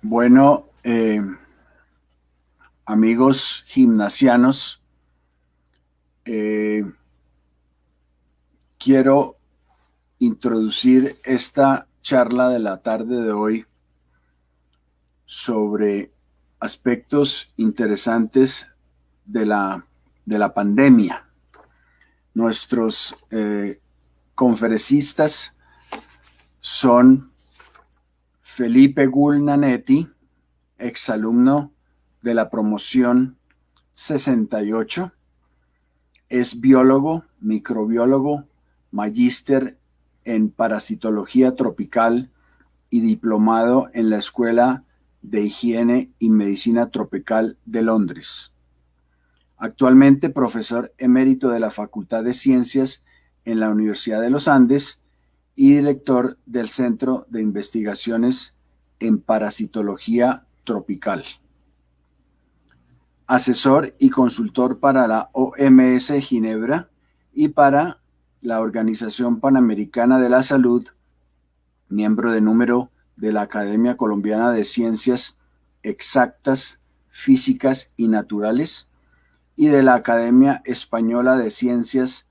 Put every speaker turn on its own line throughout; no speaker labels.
Bueno, amigos gimnasianos, quiero introducir esta charla de la tarde de hoy sobre aspectos interesantes de la pandemia. Nuestros conferencistas son Felipe Gulnanetti, exalumno de la promoción 68, es biólogo, microbiólogo, magíster en parasitología tropical y diplomado en la Escuela de Higiene y Medicina Tropical de Londres. Actualmente profesor emérito de la Facultad de Ciencias en la Universidad de los Andes y director del Centro de Investigaciones en Parasitología Tropical. Asesor y consultor para la OMS Ginebra y para la Organización Panamericana de la Salud, miembro de número de la Academia Colombiana de Ciencias Exactas, Físicas y Naturales y de la Academia Española de Ciencias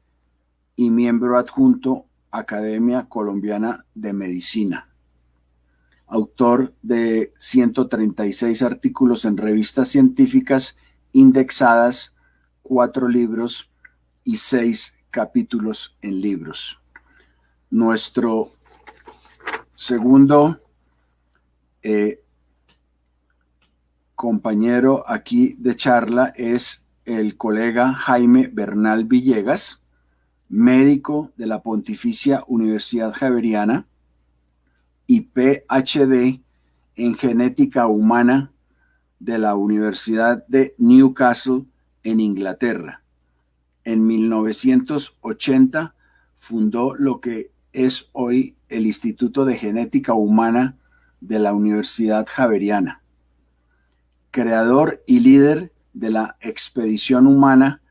y miembro adjunto Academia Colombiana de Medicina. Autor de 136 artículos en revistas científicas indexadas, 4 libros y 6 capítulos en libros. Nuestro segundo compañero aquí de charla es el colega Jaime Bernal Villegas, médico de la Pontificia Universidad Javeriana y PhD en genética humana de la Universidad de Newcastle en Inglaterra. En 1980 fundó lo que es hoy el Instituto de Genética Humana de la Universidad Javeriana. Creador y líder de la expedición humana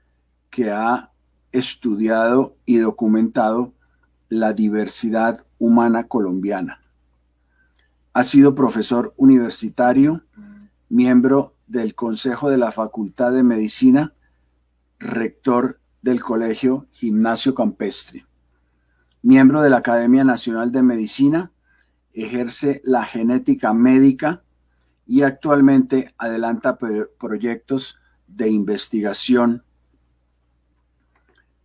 que ha estudiado y documentado la diversidad humana colombiana. Ha sido profesor universitario, miembro del Consejo de la Facultad de Medicina, rector del Colegio Gimnasio Campestre, miembro de la Academia Nacional de Medicina, ejerce la genética médica y actualmente adelanta proyectos de investigación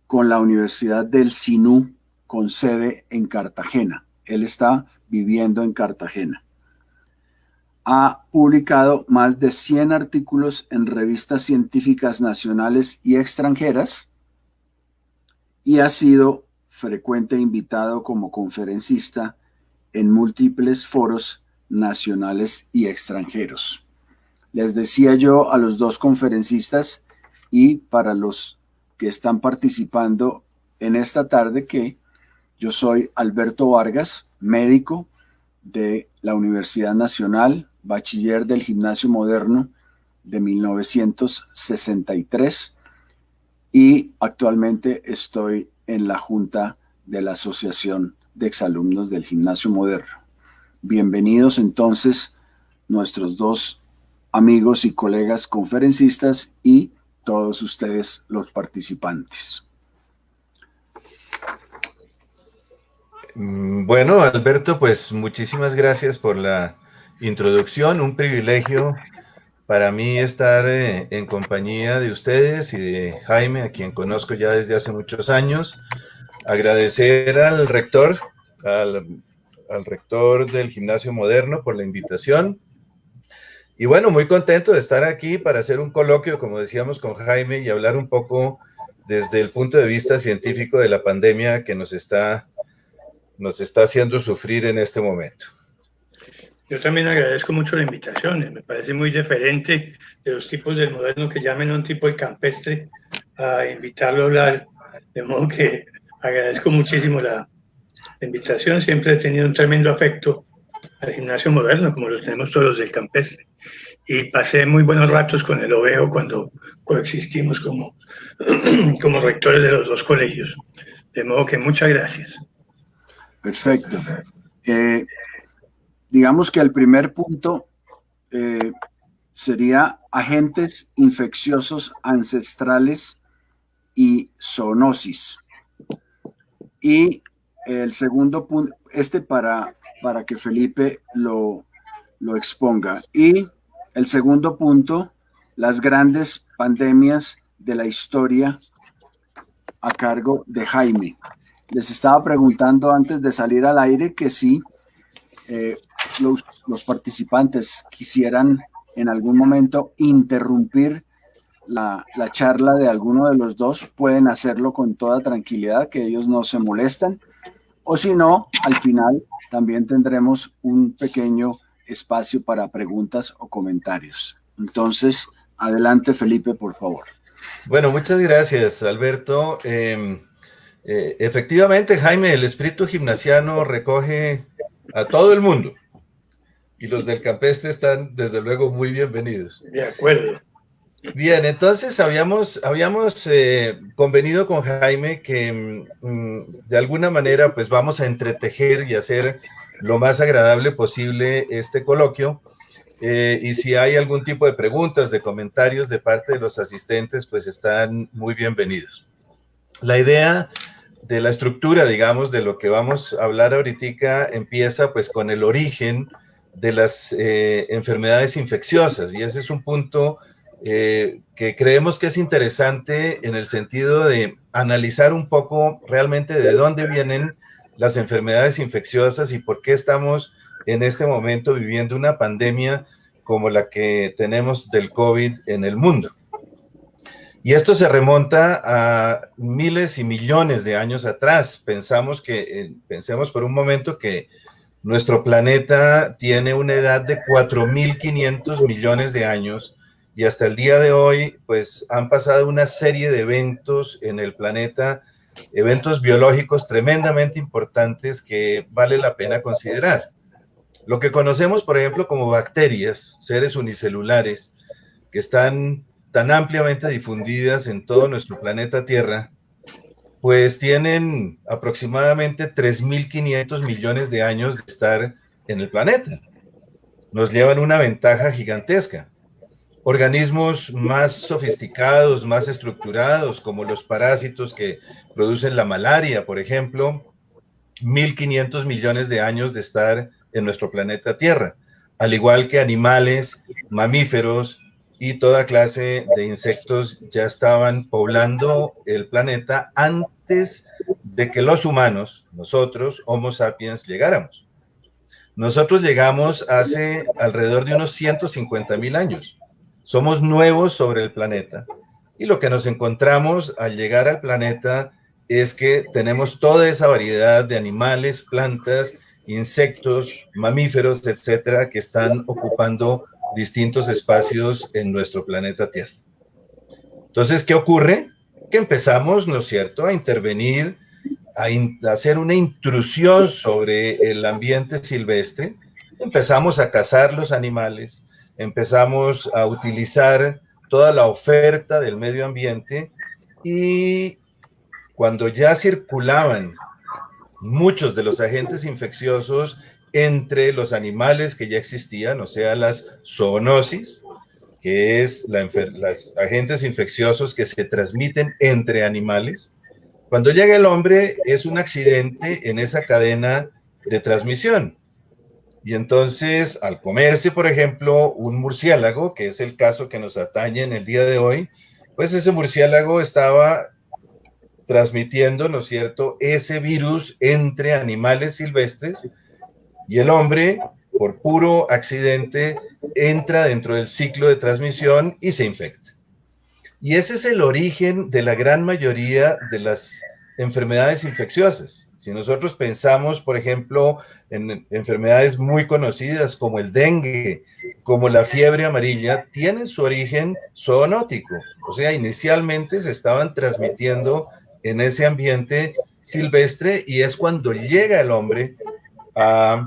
con la Universidad del Sinú, con sede en Cartagena. Él está viviendo en Cartagena. Ha publicado más de 100 artículos en revistas científicas nacionales y extranjeras y ha sido frecuente invitado como conferencista en múltiples foros nacionales y extranjeros. Les decía yo a los dos conferencistas y para los que están participando en esta tarde que yo soy Alberto Vargas, médico de la Universidad Nacional, bachiller del Gimnasio Moderno de 1963 y actualmente estoy en la Junta de la Asociación de Exalumnos del Gimnasio Moderno. Bienvenidos entonces nuestros dos amigos y colegas conferencistas y todos ustedes los participantes.
Bueno, Alberto, pues muchísimas gracias por la introducción. Un privilegio para mí estar en compañía de ustedes y de Jaime, a quien conozco ya desde hace muchos años. Agradecer al rector, al rector del Gimnasio Moderno por la invitación. Y bueno, muy contento de estar aquí para hacer un coloquio, como decíamos, con Jaime y hablar un poco desde el punto de vista científico de la pandemia que nos está haciendo sufrir en este momento.
Yo también agradezco mucho la invitación, me parece muy diferente de los tipos del moderno que llamen a un tipo el campestre a invitarlo a hablar, de modo que agradezco muchísimo la invitación, siempre he tenido un tremendo afecto al gimnasio moderno, como lo tenemos todos los del campestre, y pasé muy buenos ratos con el Ovejo cuando coexistimos como rectores de los dos colegios, de modo que muchas gracias.
Perfecto. Digamos que el primer punto sería agentes infecciosos ancestrales y zoonosis. Y el segundo punto, para que Felipe lo exponga. Y el segundo punto, las grandes pandemias de la historia, a cargo de Jaime. Les estaba preguntando antes de salir al aire que si los participantes quisieran en algún momento interrumpir la charla de alguno de los dos, pueden hacerlo con toda tranquilidad, que ellos no se molestan, o si no, al final también tendremos un pequeño espacio para preguntas o comentarios. Entonces, adelante Felipe, por favor.
Bueno, muchas gracias, Alberto. Efectivamente, Jaime, el espíritu gimnasiano recoge a todo el mundo y los del campestre están, desde luego, muy bienvenidos.
De acuerdo.
Bien, entonces habíamos convenido con Jaime que de alguna manera pues vamos a entretejer y hacer lo más agradable posible este coloquio. Y si hay algún tipo de preguntas, de comentarios de parte de los asistentes, pues están muy bienvenidos. La idea de la estructura, digamos, de lo que vamos a hablar ahorita, empieza pues con el origen de las enfermedades infecciosas, y ese es un punto que creemos que es interesante en el sentido de analizar un poco realmente de dónde vienen las enfermedades infecciosas y por qué estamos en este momento viviendo una pandemia como la que tenemos del COVID en el mundo. Y esto se remonta a miles y millones de años atrás. Pensemos por un momento que nuestro planeta tiene una edad de 4.500 millones de años y hasta el día de hoy, pues han pasado una serie de eventos en el planeta, eventos biológicos tremendamente importantes que vale la pena considerar. Lo que conocemos, por ejemplo, como bacterias, seres unicelulares, que están tan ampliamente difundidas en todo nuestro planeta Tierra, pues tienen aproximadamente 3.500 millones de años de estar en el planeta. Nos llevan una ventaja gigantesca. Organismos más sofisticados, más estructurados, como los parásitos que producen la malaria, por ejemplo, 1.500 millones de años de estar en nuestro planeta Tierra, al igual que animales, mamíferos y toda clase de insectos ya estaban poblando el planeta antes de que los humanos, nosotros, Homo sapiens, llegáramos. Nosotros llegamos hace alrededor de unos 150.000 años. Somos nuevos sobre el planeta y lo que nos encontramos al llegar al planeta es que tenemos toda esa variedad de animales, plantas, insectos, mamíferos, etcétera, que están ocupando distintos espacios en nuestro planeta Tierra. Entonces, ¿qué ocurre? Que empezamos, ¿no es cierto?, a intervenir, a hacer una intrusión sobre el ambiente silvestre. Empezamos a cazar los animales, empezamos a utilizar toda la oferta del medio ambiente y cuando ya circulaban muchos de los agentes infecciosos entre los animales que ya existían, o sea, las zoonosis, que es los agentes infecciosos que se transmiten entre animales. Cuando llega el hombre es un accidente en esa cadena de transmisión. Y entonces, al comerse, por ejemplo, un murciélago, que es el caso que nos atañe en el día de hoy, pues ese murciélago estaba transmitiendo, ¿no es cierto?, ese virus entre animales silvestres y el hombre, por puro accidente, entra dentro del ciclo de transmisión y se infecta. Y ese es el origen de la gran mayoría de las enfermedades infecciosas. Si nosotros pensamos, por ejemplo, en enfermedades muy conocidas como el dengue, como la fiebre amarilla, tienen su origen zoonótico. O sea, inicialmente se estaban transmitiendo en ese ambiente silvestre y es cuando llega el hombre a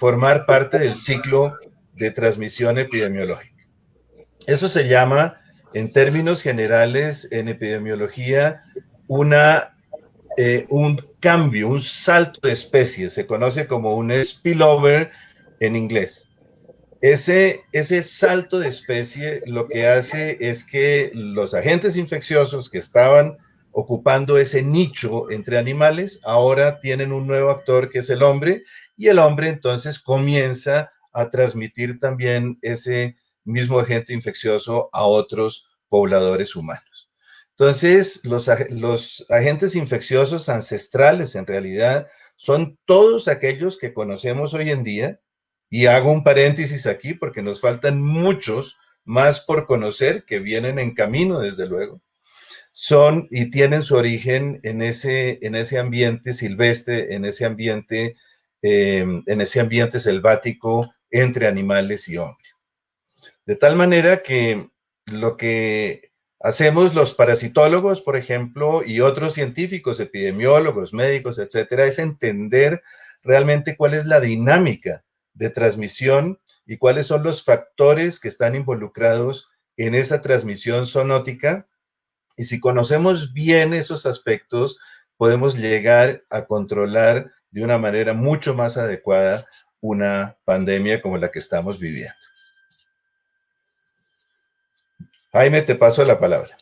formar parte del ciclo de transmisión epidemiológica. Eso se llama, en términos generales, en epidemiología, un cambio, un salto de especies, se conoce como un spillover en inglés. ese salto de especie lo que hace es que los agentes infecciosos que estaban ocupando ese nicho entre animales, ahora tienen un nuevo actor que es el hombre, y el hombre entonces comienza a transmitir también ese mismo agente infeccioso a otros pobladores humanos. Entonces, los agentes infecciosos ancestrales en realidad son todos aquellos que conocemos hoy en día, y hago un paréntesis aquí porque nos faltan muchos más por conocer que vienen en camino, desde luego. Son y tienen su origen en ese ambiente silvestre, en ese ambiente selvático entre animales y hombres. De tal manera que lo que hacemos los parasitólogos, por ejemplo, y otros científicos, epidemiólogos, médicos, etcétera, es entender realmente cuál es la dinámica de transmisión y cuáles son los factores que están involucrados en esa transmisión zoonótica. Y si conocemos bien esos aspectos, podemos llegar a controlar de una manera mucho más adecuada una pandemia como la que estamos viviendo. Jaime, te paso la palabra.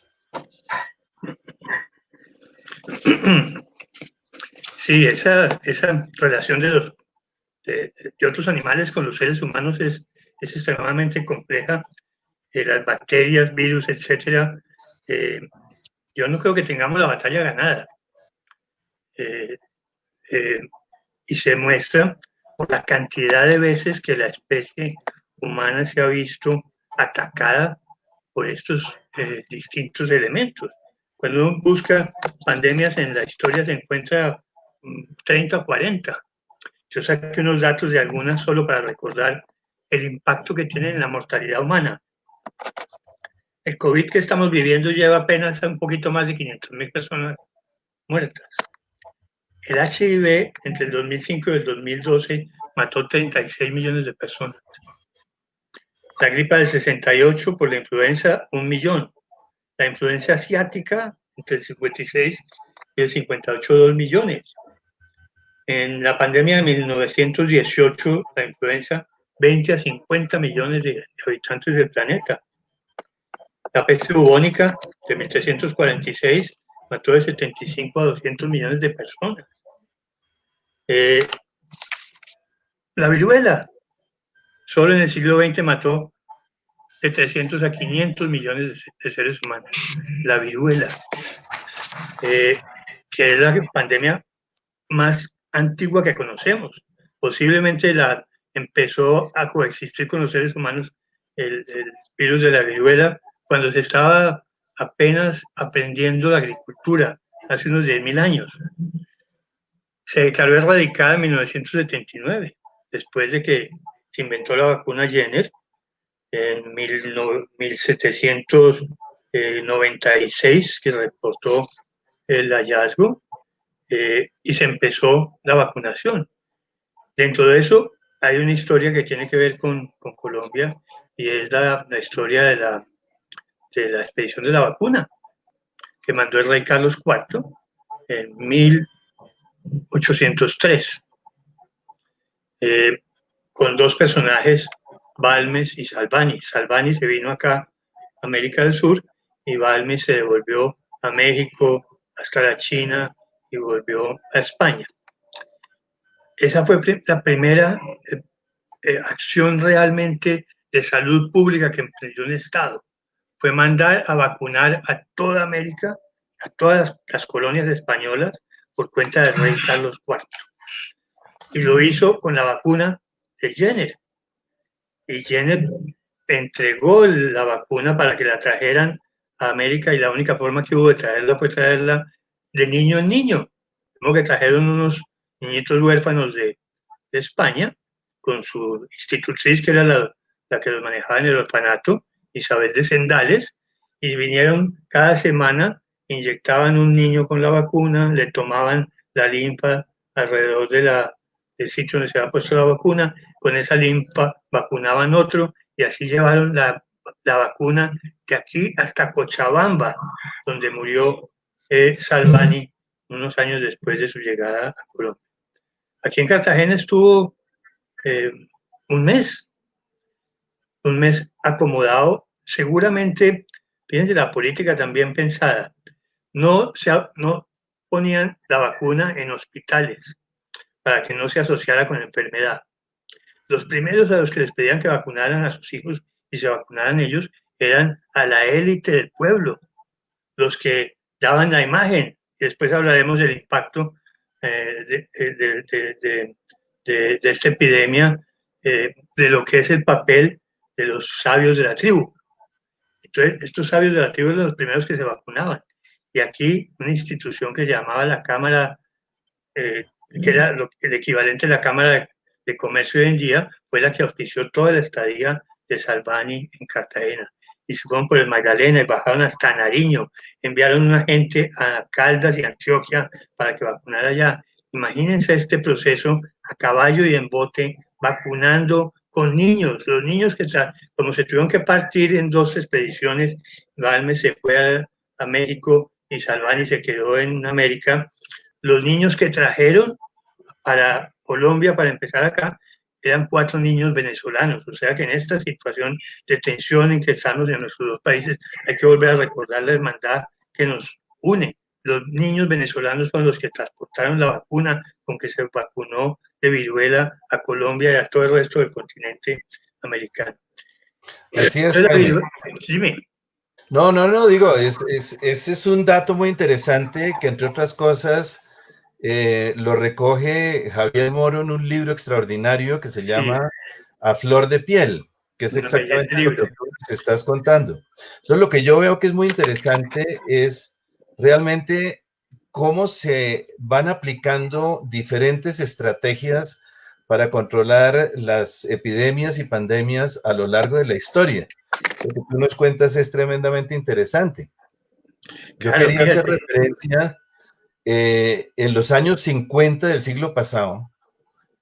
Sí, esa relación de otros animales con los seres humanos es extremadamente compleja. Las bacterias, virus, etcétera. Yo no creo que tengamos la batalla ganada. Y se muestra por la cantidad de veces que la especie humana se ha visto atacada por estos distintos elementos. Cuando uno busca pandemias en la historia se encuentra 30 o 40. Yo saqué unos datos de algunas solo para recordar el impacto que tienen en la mortalidad humana. El COVID que estamos viviendo lleva apenas un poquito más de 500.000 personas muertas. El HIV entre el 2005 y el 2012 mató 36 millones de personas. La gripe del 68 por la influenza, 1 millón. La influencia asiática entre el 56 y el 58, 2 millones. En la pandemia de 1918, la influenza, 20 a 50 millones de habitantes del planeta. La peste bubónica de 1346 mató de 75 a 200 millones de personas. La viruela, solo en el siglo XX mató de 300 a 500 millones de seres humanos. La viruela, que es la pandemia más antigua que conocemos. Posiblemente empezó a coexistir con los seres humanos el virus de la viruela cuando se estaba apenas aprendiendo la agricultura, hace unos 10.000 años. Se declaró erradicada en 1979, después de que se inventó la vacuna Jenner, en 1796, que reportó el hallazgo, y se empezó la vacunación. Dentro de eso hay una historia que tiene que ver con Colombia, y es la historia de la expedición de la vacuna que mandó el rey Carlos IV en 1803, con dos personajes, Balmes y Salvani. Salvani se vino acá a América del Sur y Balmes se devolvió a México, hasta la China y volvió a España. Esa fue la primera acción realmente de salud pública que emprendió un Estado. Fue mandar a vacunar a toda América, a todas las colonias españolas, por cuenta del rey Carlos IV. Y lo hizo con la vacuna de Jenner. Y Jenner entregó la vacuna para que la trajeran a América, y la única forma que hubo de traerla fue traerla de niño en niño. Como que trajeron unos niñitos huérfanos de España con su institutriz, que era la que los manejaba en el orfanato, Isabel de Sendales, y vinieron cada semana, inyectaban un niño con la vacuna, le tomaban la linfa alrededor del sitio donde se había puesto la vacuna, con esa linfa vacunaban otro, y así llevaron la vacuna de aquí hasta Cochabamba, donde murió Salvani unos años después de su llegada a Colombia. Aquí en Cartagena estuvo un mes, un mes acomodado, seguramente, fíjense, la política también pensada, no ponían la vacuna en hospitales para que no se asociara con la enfermedad. Los primeros a los que les pedían que vacunaran a sus hijos y se vacunaran ellos eran a la élite del pueblo, los que daban la imagen. Y después hablaremos del impacto de esta epidemia, de lo que es el papel de los sabios de la tribu. Entonces, estos sabios de la tribu eran los primeros que se vacunaban. Y aquí una institución que se llamaba la Cámara, que era el equivalente a la Cámara de Comercio hoy en día, fue la que auspició toda la estadía de Salvani en Cartagena. Y se fueron por el Magdalena y bajaron hasta Nariño. Enviaron una gente a Caldas y Antioquia para que vacunara allá. Imagínense este proceso a caballo y en bote, vacunando con niños. Los niños que, como se tuvieron que partir en 2 expediciones, Balmes se fue a México y Salvani se quedó en América. Los niños que trajeron para Colombia, para empezar acá, eran 4 niños venezolanos. O sea que en esta situación de tensión en que estamos en nuestros 2 países, hay que volver a recordar la hermandad que nos une. Los niños venezolanos son los que transportaron la vacuna con que se vacunó de viruela a Colombia y a todo el resto del continente americano.
Así es, Jaime.
Dime.
No, digo, ese es un dato muy interesante que, entre otras cosas, lo recoge Javier Moro en un libro extraordinario que se llama A Flor de Piel, que es exactamente lo que tú nos estás contando. Entonces, lo que yo veo que es muy interesante es realmente cómo se van aplicando diferentes estrategias para controlar las epidemias y pandemias a lo largo de la historia. Lo que tú nos cuentas es tremendamente interesante. Yo quería hacer referencia, en los años 50 del siglo pasado,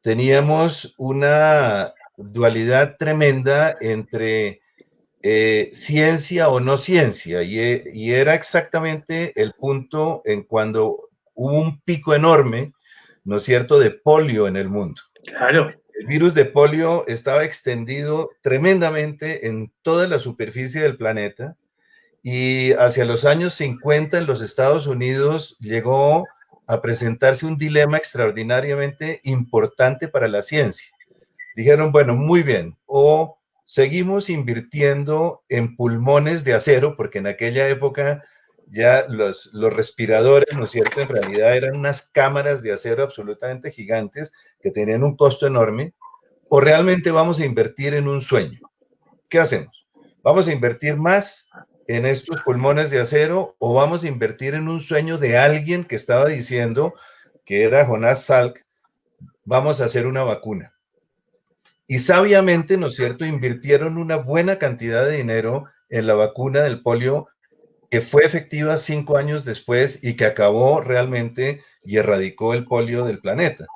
teníamos una dualidad tremenda entre ciencia o no ciencia, y era exactamente el punto en cuando hubo un pico enorme, ¿no es cierto?, de polio en el mundo.
Claro.
El virus de polio estaba extendido tremendamente en toda la superficie del planeta, y hacia los años 50 en los Estados Unidos llegó a presentarse un dilema extraordinariamente importante para la ciencia. Dijeron, bueno, muy bien, o seguimos invirtiendo en pulmones de acero, porque en aquella época ya los respiradores, ¿no es cierto?, en realidad eran unas cámaras de acero absolutamente gigantes que tenían un costo enorme, o realmente vamos a invertir en un sueño. ¿Qué hacemos? ¿Vamos a invertir más en estos pulmones de acero o vamos a invertir en un sueño de alguien que estaba diciendo, que era Jonas Salk, vamos a hacer una vacuna? Y sabiamente, ¿no es cierto?, invirtieron una buena cantidad de dinero en la vacuna del polio, que fue efectiva 5 años después y que acabó realmente y erradicó el polio del planeta.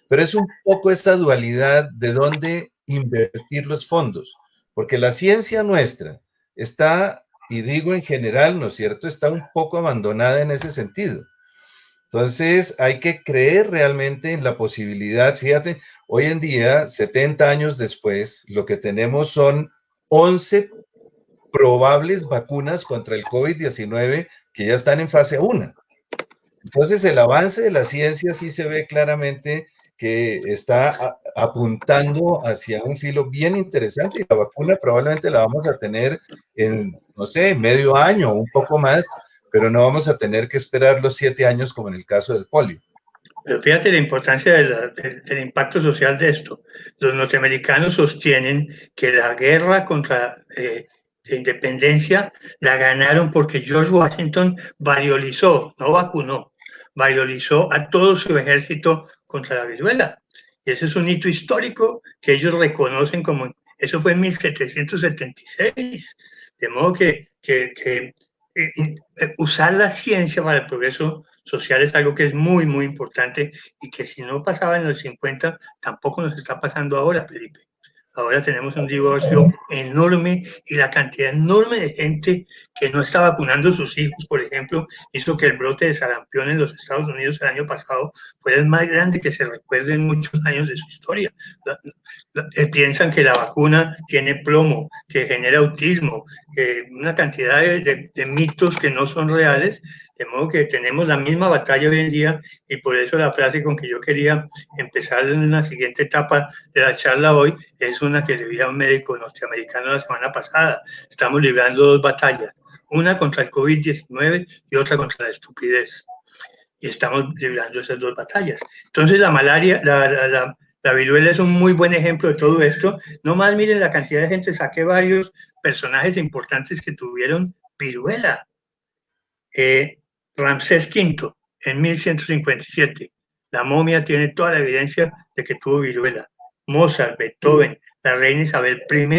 Pero es un poco esa dualidad de dónde invertir los fondos, porque la ciencia nuestra está, y digo en general, ¿no es cierto?, está un poco abandonada en ese sentido. Entonces, hay que creer realmente en la posibilidad. Fíjate, hoy en día, 70 años después, lo que tenemos son 11 probables vacunas contra el COVID-19 que ya están en fase 1. Entonces, el avance de la ciencia sí se ve claramente que está apuntando hacia un filo bien interesante, y la vacuna probablemente la vamos a tener en, no sé, medio año, un poco más, pero no vamos a tener que esperar los 7 años como en el caso del polio.
Pero fíjate la importancia del impacto social de esto. Los norteamericanos sostienen que la guerra contra la independencia la ganaron porque George Washington variolizó, no vacunó, variolizó a todo su ejército contra la viruela. Y ese es un hito histórico que ellos reconocen como, eso fue en 1776. De modo que usar la ciencia para el progreso social es algo que es muy, muy importante y que si no pasaba en los 50, tampoco nos está pasando ahora, Felipe. Ahora tenemos un divorcio enorme y la cantidad enorme de gente que no está vacunando a sus hijos, por ejemplo, hizo que el brote de sarampión en los Estados Unidos el año pasado fuera el más grande que se recuerde en muchos años de su historia. Piensan que la vacuna tiene plomo, que genera autismo, una cantidad de mitos que no son reales, de modo que tenemos la misma batalla hoy en día y por eso la frase con que yo quería empezar en la siguiente etapa de la charla hoy es una que le di a un médico norteamericano la semana pasada. Estamos librando dos batallas, una contra el COVID-19 y otra contra la estupidez. Y estamos librando esas dos batallas. Entonces la malaria, la viruela es un muy buen ejemplo de todo esto. No más miren la cantidad de gente, saqué varios personajes importantes que tuvieron viruela. Ramsés V, en 1157, la momia tiene toda la evidencia de que tuvo viruela. Mozart, Beethoven, la reina Isabel I,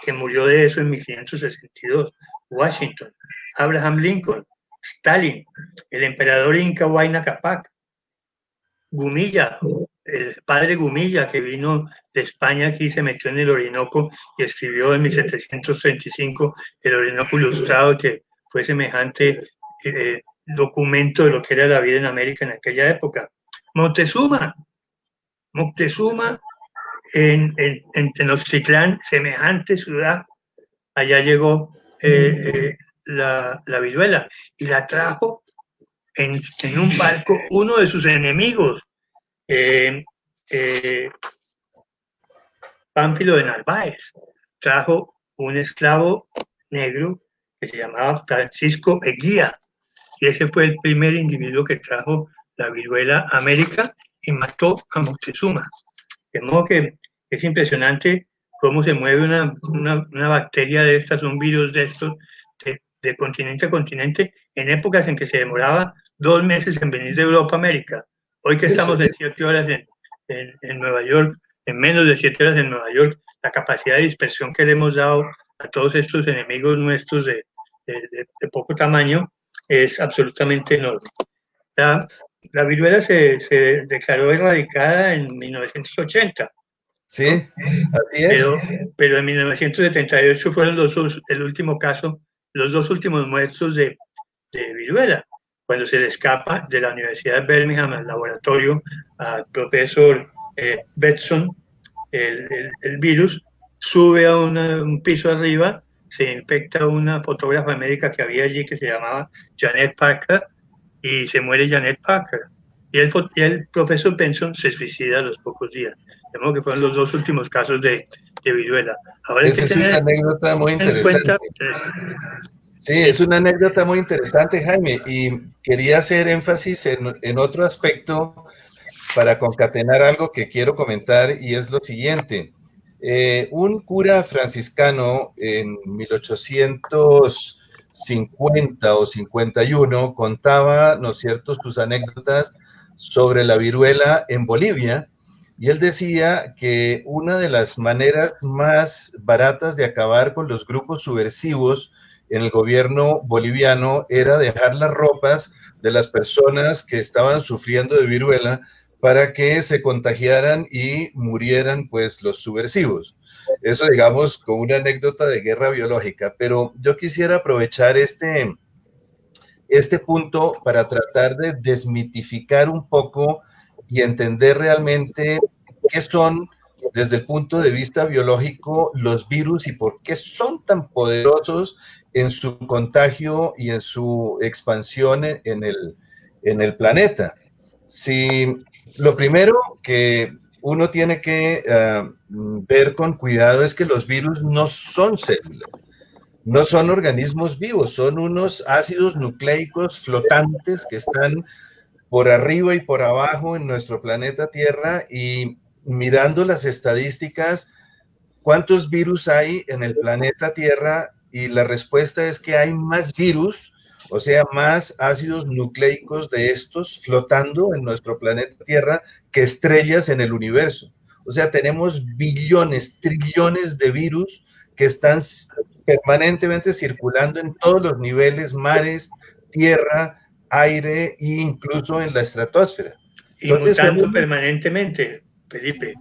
que murió de eso en 1562. Washington, Abraham Lincoln, Stalin, el emperador inca Huayna Capac, Gumilla, el padre Gumilla, que vino de España aquí, se metió en el Orinoco y escribió en 1735 el Orinoco Ilustrado, que fue semejante documento de lo que era la vida en América en aquella época. Moctezuma en Tenochtitlán, semejante ciudad, allá llegó la viruela y la trajo en un barco uno de sus enemigos, Pánfilo de Narváez. Trajo un esclavo negro que se llamaba Francisco Eguía, y ese fue el primer individuo que trajo la viruela a América y mató a Moctezuma. De modo que es impresionante cómo se mueve una bacteria de estas, un virus de estos, de continente a continente, en épocas en que se demoraba 2 meses en venir de Europa a América. Hoy que estamos en 7 horas en Nueva York, en menos de 7 horas en Nueva York, la capacidad de dispersión que le hemos dado a todos estos enemigos nuestros de poco tamaño es absolutamente enorme. La viruela se declaró erradicada en 1980.
Sí, así es.
Pero en 1978 fueron el último caso, los 2 últimos muertos de viruela, cuando se le escapa de la Universidad de Birmingham al laboratorio al profesor Betson el virus, sube a un piso arriba, se infecta una fotógrafa médica que había allí que se llamaba Janet Parker y se muere Janet Parker. Y el profesor Benson se suicida a los pocos días. De modo que fueron los 2 últimos casos de viruela. Ahora
esa es una anécdota muy interesante. Sí, es una anécdota muy interesante, Jaime, y quería hacer énfasis en otro aspecto para concatenar algo que quiero comentar, y es lo siguiente. Un cura franciscano en 1850 o 51 contaba, ¿no es cierto?, sus anécdotas sobre la viruela en Bolivia, y él decía que una de las maneras más baratas de acabar con los grupos subversivos en el gobierno boliviano era dejar las ropas de las personas que estaban sufriendo de viruela para que se contagiaran y murieran pues los subversivos. Eso digamos como una anécdota de guerra biológica, pero yo quisiera aprovechar este punto para tratar de desmitificar un poco y entender realmente qué son desde el punto de vista biológico los virus y por qué son tan poderosos en su contagio y en su expansión en el planeta. Si lo primero que uno tiene que ver con cuidado es que los virus no son células, no son organismos vivos, son unos ácidos nucleicos flotantes que están por arriba y por abajo en nuestro planeta Tierra, y mirando las estadísticas, ¿cuántos virus hay en el planeta Tierra? Y la respuesta es que hay más virus, o sea, más ácidos nucleicos de estos flotando en nuestro planeta Tierra que estrellas en el universo. O sea, tenemos billones, trillones de virus que están permanentemente circulando en todos los niveles, mares, tierra, aire e incluso en la estratosfera.
Y mutando permanentemente. Felipe.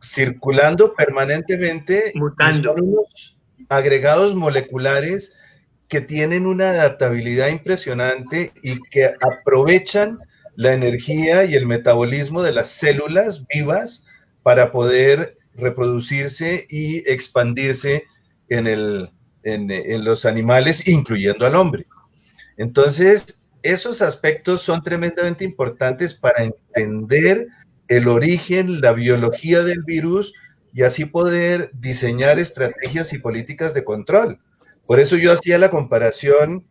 Circulando permanentemente,
Mutando.
y son unos agregados moleculares que tienen una adaptabilidad impresionante y que aprovechan la energía y el metabolismo de las células vivas para poder reproducirse y expandirse en los animales, incluyendo al hombre. Entonces, esos aspectos son tremendamente importantes para entender el origen, la biología del virus y así poder diseñar estrategias y políticas de control. Por eso yo hacía la comparación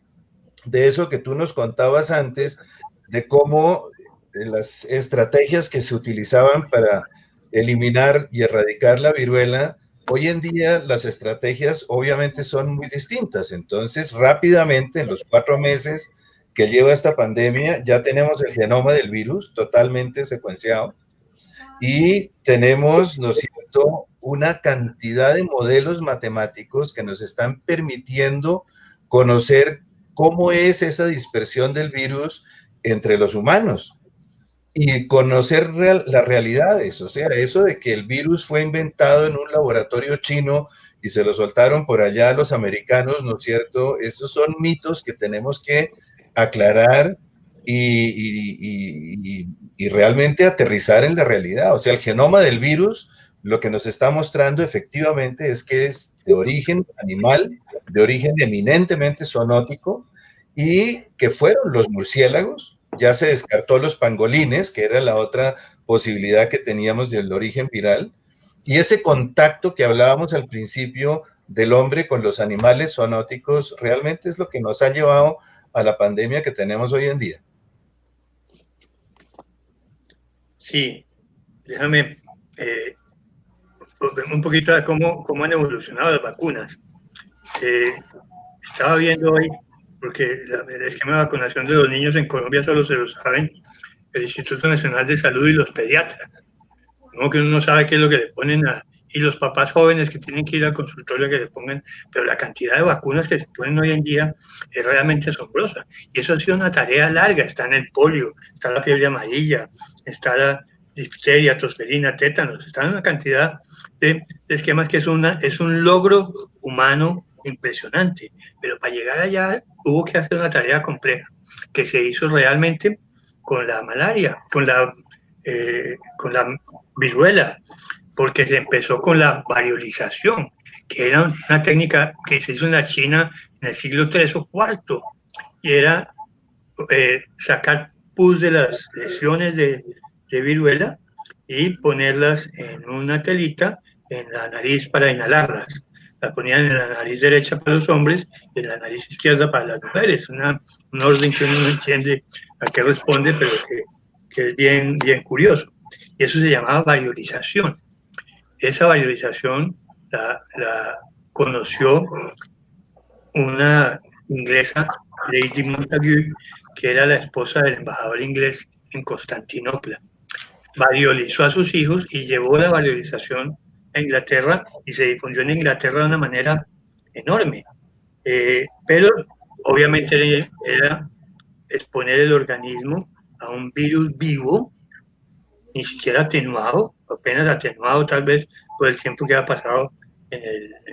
de eso que tú nos contabas antes, de cómo las estrategias que se utilizaban para eliminar y erradicar la viruela, hoy en día las estrategias obviamente son muy distintas. Entonces, rápidamente, en los 4 meses que lleva esta pandemia, ya tenemos el genoma del virus totalmente secuenciado y tenemos, ¿no es cierto?, una cantidad de modelos matemáticos que nos están permitiendo conocer cómo es esa dispersión del virus entre los humanos y conocer las realidades. O sea, eso de que el virus fue inventado en un laboratorio chino y se lo soltaron por allá a los americanos, ¿no es cierto? Esos son mitos que tenemos que aclarar y realmente aterrizar en la realidad. O sea, el genoma del virus lo que nos está mostrando efectivamente es que es de origen animal, de origen eminentemente zoonótico, y que fueron los murciélagos. Ya se descartó los pangolines, que era la otra posibilidad que teníamos del origen viral, y ese contacto que hablábamos al principio del hombre con los animales zoonóticos realmente es lo que nos ha llevado a la pandemia que tenemos hoy en día.
Sí, déjame un poquito de cómo han evolucionado las vacunas. Estaba viendo hoy, porque el esquema de vacunación de los niños en Colombia solo se lo saben el Instituto Nacional de Salud y los pediatras. Como que uno no sabe qué es lo que le ponen y los papás jóvenes que tienen que ir al consultorio que le pongan, pero la cantidad de vacunas que se ponen hoy en día es realmente asombrosa. Y eso ha sido una tarea larga. Está en el polio, está la fiebre amarilla, está la difteria, tosferina, tétanos, está en una cantidad de esquemas que es un logro humano impresionante. Pero para llegar allá hubo que hacer una tarea compleja que se hizo realmente con la malaria, con la viruela, porque se empezó con la variolización, que era una técnica que se hizo en la China en el siglo III o IV, y era sacar pus de las lesiones de viruela y ponerlas en una telita en la nariz para inhalarlas. La ponían en la nariz derecha para los hombres y en la nariz izquierda para las mujeres. Un orden que uno no entiende a qué responde, pero que es bien curioso. Y eso se llamaba variolización. Esa variolización la conoció una inglesa, Lady Montagu, que era la esposa del embajador inglés en Constantinopla. Variolizó a sus hijos y llevó la variolización a Inglaterra y se difundió en Inglaterra de una manera enorme. Pero obviamente era exponer el organismo a un virus vivo, ni siquiera atenuado, apenas atenuado tal vez por el tiempo que ha pasado en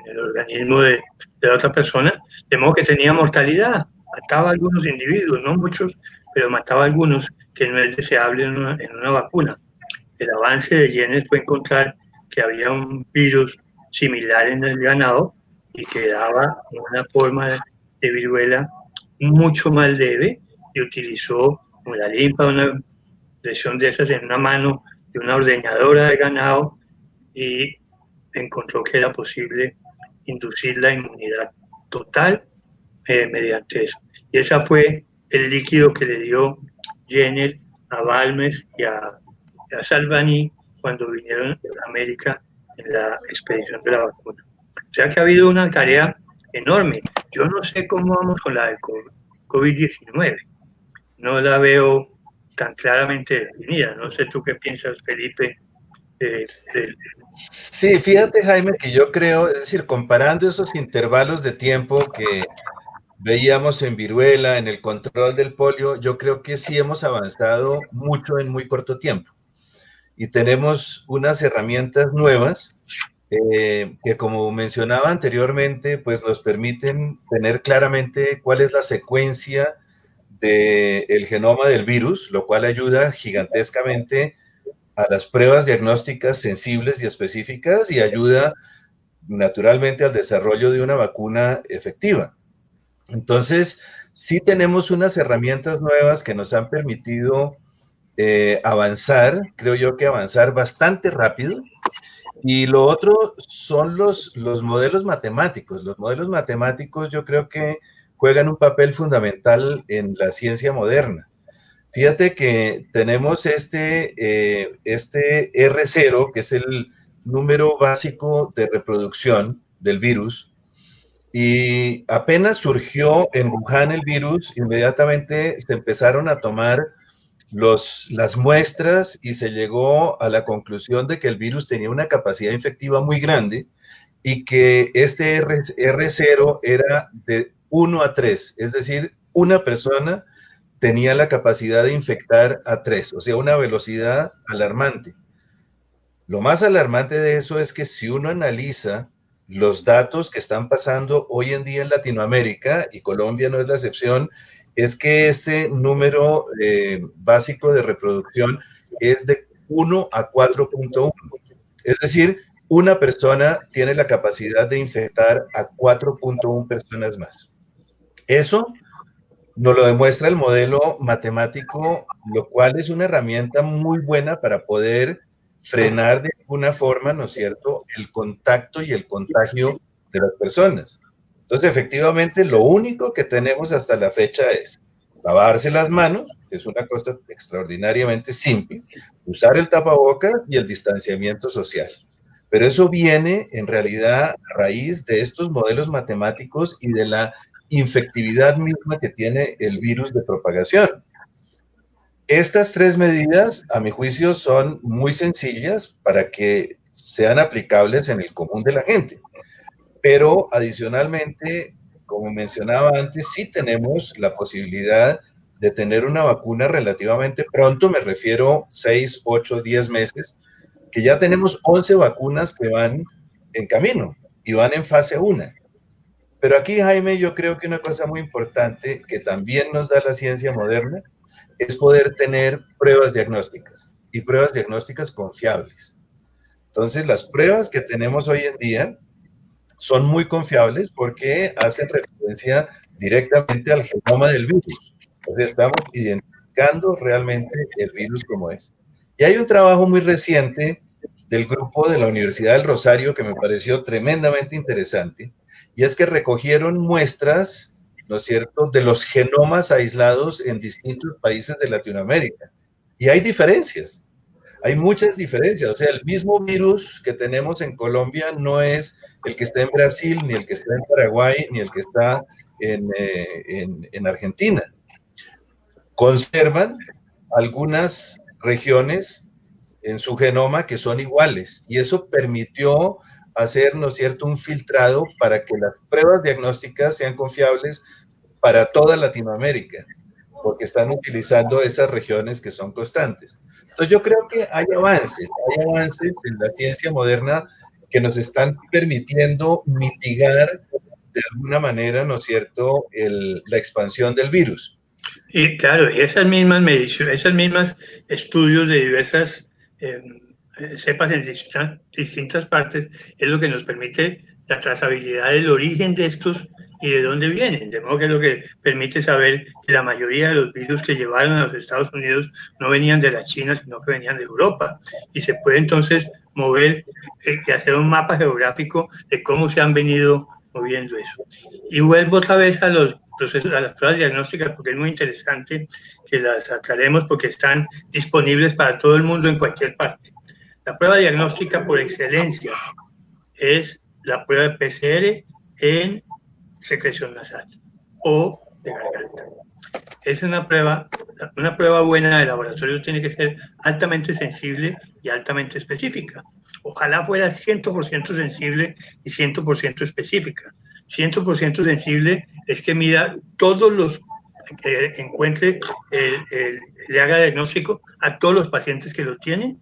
el organismo de la otra persona, de modo que tenía mortalidad, mataba a algunos individuos, no muchos, pero mataba a algunos, que no es deseable en una vacuna. El avance de Jenner fue encontrar que había un virus similar en el ganado y que daba una forma de viruela mucho más leve, y utilizó una limpa, una lesión de esas en una mano de una ordeñadora de ganado y encontró que era posible inducir la inmunidad total mediante eso. Y ese fue el líquido que le dio Jenner a Balmes y a Salvani cuando vinieron a América en la expedición de la vacuna. O sea que ha habido una tarea enorme. Yo no sé cómo vamos con la del COVID-19. No la veo tan claramente definida. No sé tú qué piensas, Felipe.
Sí, fíjate, Jaime, que yo creo, es decir, comparando esos intervalos de tiempo que veíamos en viruela, en el control del polio, yo creo que sí hemos avanzado mucho en muy corto tiempo. y tenemos unas herramientas nuevas que, como mencionaba anteriormente, pues nos permiten tener claramente cuál es la secuencia del genoma del virus, lo cual ayuda gigantescamente a las pruebas diagnósticas sensibles y específicas y ayuda naturalmente al desarrollo de una vacuna efectiva. Entonces, sí tenemos unas herramientas nuevas que nos han permitido avanzar, creo yo que avanzar bastante rápido. Y lo otro son los modelos matemáticos. Los modelos matemáticos yo creo que juegan un papel fundamental en la ciencia moderna. Fíjate que tenemos este R0, que es el número básico de reproducción del virus, y apenas surgió en Wuhan el virus, inmediatamente se empezaron a tomar las muestras y se llegó a la conclusión de que el virus tenía una capacidad infectiva muy grande y que este R0 era de 1 a 3, es decir, una persona tenía la capacidad de infectar a 3, o sea, una velocidad alarmante. Lo más alarmante de eso es que si uno analiza los datos que están pasando hoy en día en Latinoamérica, y Colombia no es la excepción, es que ese número básico de reproducción es de 1 a 4.1. Es decir, una persona tiene la capacidad de infectar a 4.1 personas más. Eso nos lo demuestra el modelo matemático, lo cual es una herramienta muy buena para poder frenar de alguna forma, ¿no es cierto?, el contacto y el contagio de las personas. Entonces, efectivamente, lo único que tenemos hasta la fecha es lavarse las manos, que es una cosa extraordinariamente simple, usar el tapabocas y el distanciamiento social. Pero eso viene, en realidad, a raíz de estos modelos matemáticos y de la infectividad misma que tiene el virus de propagación. Estas tres medidas, a mi juicio, son muy sencillas para que sean aplicables en el común de la gente. Pero adicionalmente, como mencionaba antes, sí tenemos la posibilidad de tener una vacuna relativamente pronto, me refiero 6, 8, 10 meses, que ya tenemos 11 vacunas que van en camino y van en fase 1. Pero aquí, Jaime, yo creo que una cosa muy importante que también nos da la ciencia moderna es poder tener pruebas diagnósticas y pruebas diagnósticas confiables. Entonces, las pruebas que tenemos hoy en día son muy confiables porque hacen referencia directamente al genoma del virus. Entonces, estamos identificando realmente el virus como es. Y hay un trabajo muy reciente del grupo de la Universidad del Rosario que me pareció tremendamente interesante, y es que recogieron muestras, ¿no es cierto?, de los genomas aislados en distintos países de Latinoamérica. Y hay diferencias, hay muchas diferencias. O sea, el mismo virus que tenemos en Colombia no es el que está en Brasil, ni el que está en Paraguay, ni el que está en Argentina. Conservan algunas regiones en su genoma que son iguales, y eso permitió hacer, ¿no es cierto?, un filtrado para que las pruebas diagnósticas sean confiables para toda Latinoamérica, porque están utilizando esas regiones que son constantes. Entonces yo creo que hay avances en la ciencia moderna que nos están permitiendo mitigar de alguna manera, ¿no es cierto?, la expansión del virus.
Y claro, esas mismas mediciones, esas mismas estudios de diversas cepas en distintas partes es lo que nos permite la trazabilidad del origen de estos y de dónde vienen. De modo que es lo que permite saber que la mayoría de los virus que llevaron a los Estados Unidos no venían de la China, sino que venían de Europa. Y se puede entonces mover y hacer un mapa geográfico de cómo se han venido moviendo eso. Y vuelvo otra vez a las pruebas diagnósticas, porque es muy interesante que las aclaremos, porque están disponibles para todo el mundo en cualquier parte. La prueba diagnóstica por excelencia es la prueba de PCR en secreción nasal o de garganta. Es una prueba buena de laboratorio tiene que ser altamente sensible y altamente específica. Ojalá fuera 100% sensible y 100% específica. 100% sensible es que mida todos los encuentre, le haga diagnóstico a todos los pacientes que lo tienen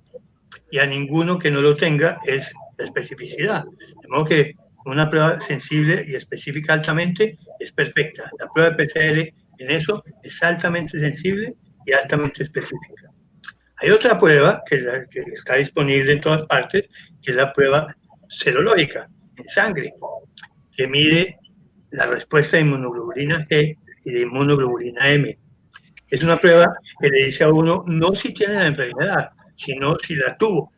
y a ninguno que no lo tenga es la especificidad. De modo que una prueba sensible y específica altamente es perfecta. La prueba de PCR en eso es altamente sensible y altamente específica. Hay otra prueba que está disponible en todas partes, que es la prueba serológica en sangre, que mide la respuesta de inmunoglobulina G y de inmunoglobulina M. Es una prueba que le dice a uno no si tiene la enfermedad, sino si la tuvo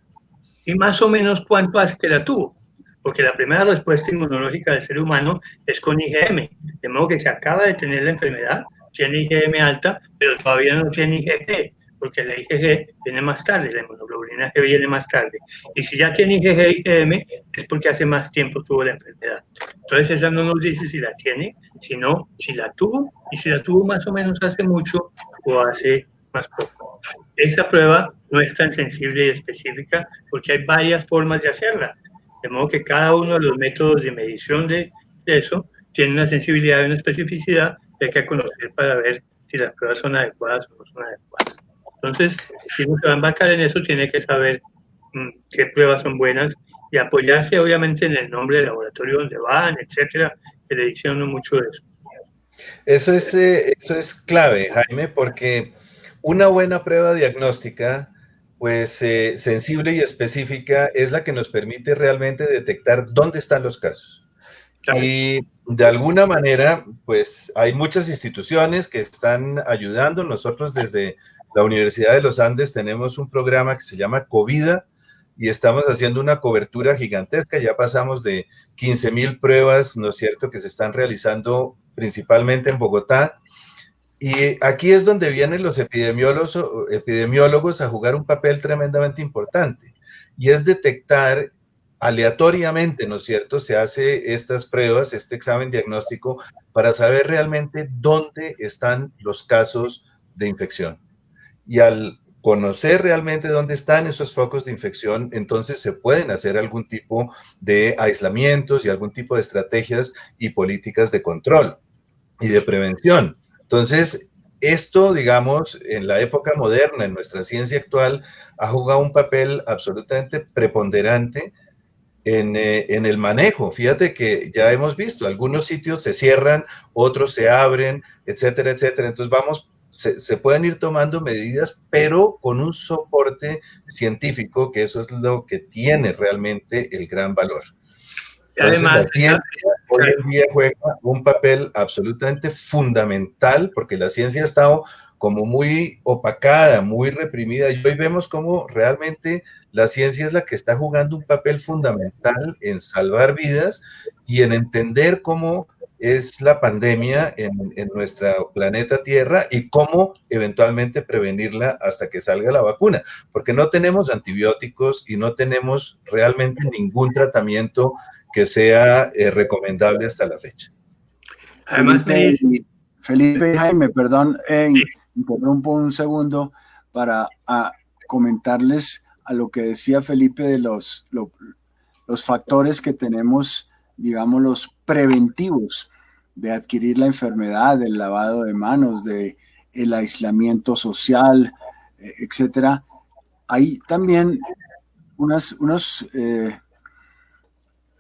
y más o menos cuánto hace que la tuvo. Porque la primera respuesta inmunológica del ser humano es con IgM, de modo que se acaba de tener la enfermedad, tiene IgM alta, pero todavía no tiene IgG, porque la IgG viene más tarde, la inmunoglobulina G viene más tarde. Y si ya tiene IgG y IgM, es porque hace más tiempo tuvo la enfermedad. Entonces esa no nos dice si la tiene, sino si la tuvo, y si la tuvo más o menos hace mucho o hace más poco. Esa prueba no es tan sensible y específica porque hay varias formas de hacerla. De modo que cada uno de los métodos de medición de eso tiene una sensibilidad y una especificidad que hay que conocer para ver si las pruebas son adecuadas o no son adecuadas. Entonces, si uno se va a embarcar en eso, tiene que saber qué pruebas son buenas y apoyarse obviamente en el nombre del laboratorio donde van, etcétera, que le dicen mucho de eso.
Eso es clave, Jaime, porque una buena prueba diagnóstica, pues sensible y específica, es la que nos permite realmente detectar dónde están los casos. Claro. Y de alguna manera, pues hay muchas instituciones que están ayudando. Nosotros desde la Universidad de los Andes tenemos un programa que se llama Covida y estamos haciendo una cobertura gigantesca. Ya pasamos de 15,000 pruebas, ¿no es cierto?, que se están realizando principalmente en Bogotá. Y aquí es donde vienen los epidemiólogos a jugar un papel tremendamente importante, y es detectar aleatoriamente, ¿no es cierto? Se hace estas pruebas, este examen diagnóstico, para saber realmente dónde están los casos de infección. Y al conocer realmente dónde están esos focos de infección, entonces se pueden hacer algún tipo de aislamientos y algún tipo de estrategias y políticas de control y de prevención. Entonces, esto, digamos, en la época moderna, en nuestra ciencia actual, ha jugado un papel absolutamente preponderante en el manejo. Fíjate que ya hemos visto, algunos sitios se cierran, otros se abren, etcétera, etcétera. Entonces se pueden ir tomando medidas, pero con un soporte científico, que eso es lo que tiene realmente el gran valor. Entonces, además, la ciencia hoy en día juega un papel absolutamente fundamental, porque la ciencia ha estado como muy opacada, muy reprimida, y hoy vemos cómo realmente la ciencia es la que está jugando un papel fundamental en salvar vidas y en entender cómo es la pandemia en nuestro planeta Tierra y cómo eventualmente prevenirla hasta que salga la vacuna, porque no tenemos antibióticos y no tenemos realmente ningún tratamiento que sea recomendable hasta la fecha.
Además, Felipe y Jaime, perdón, interrumpo un segundo para comentarles a lo que decía Felipe de los factores que tenemos, digamos, los preventivos de adquirir la enfermedad, del lavado de manos, del aislamiento social, etcétera. Hay también unos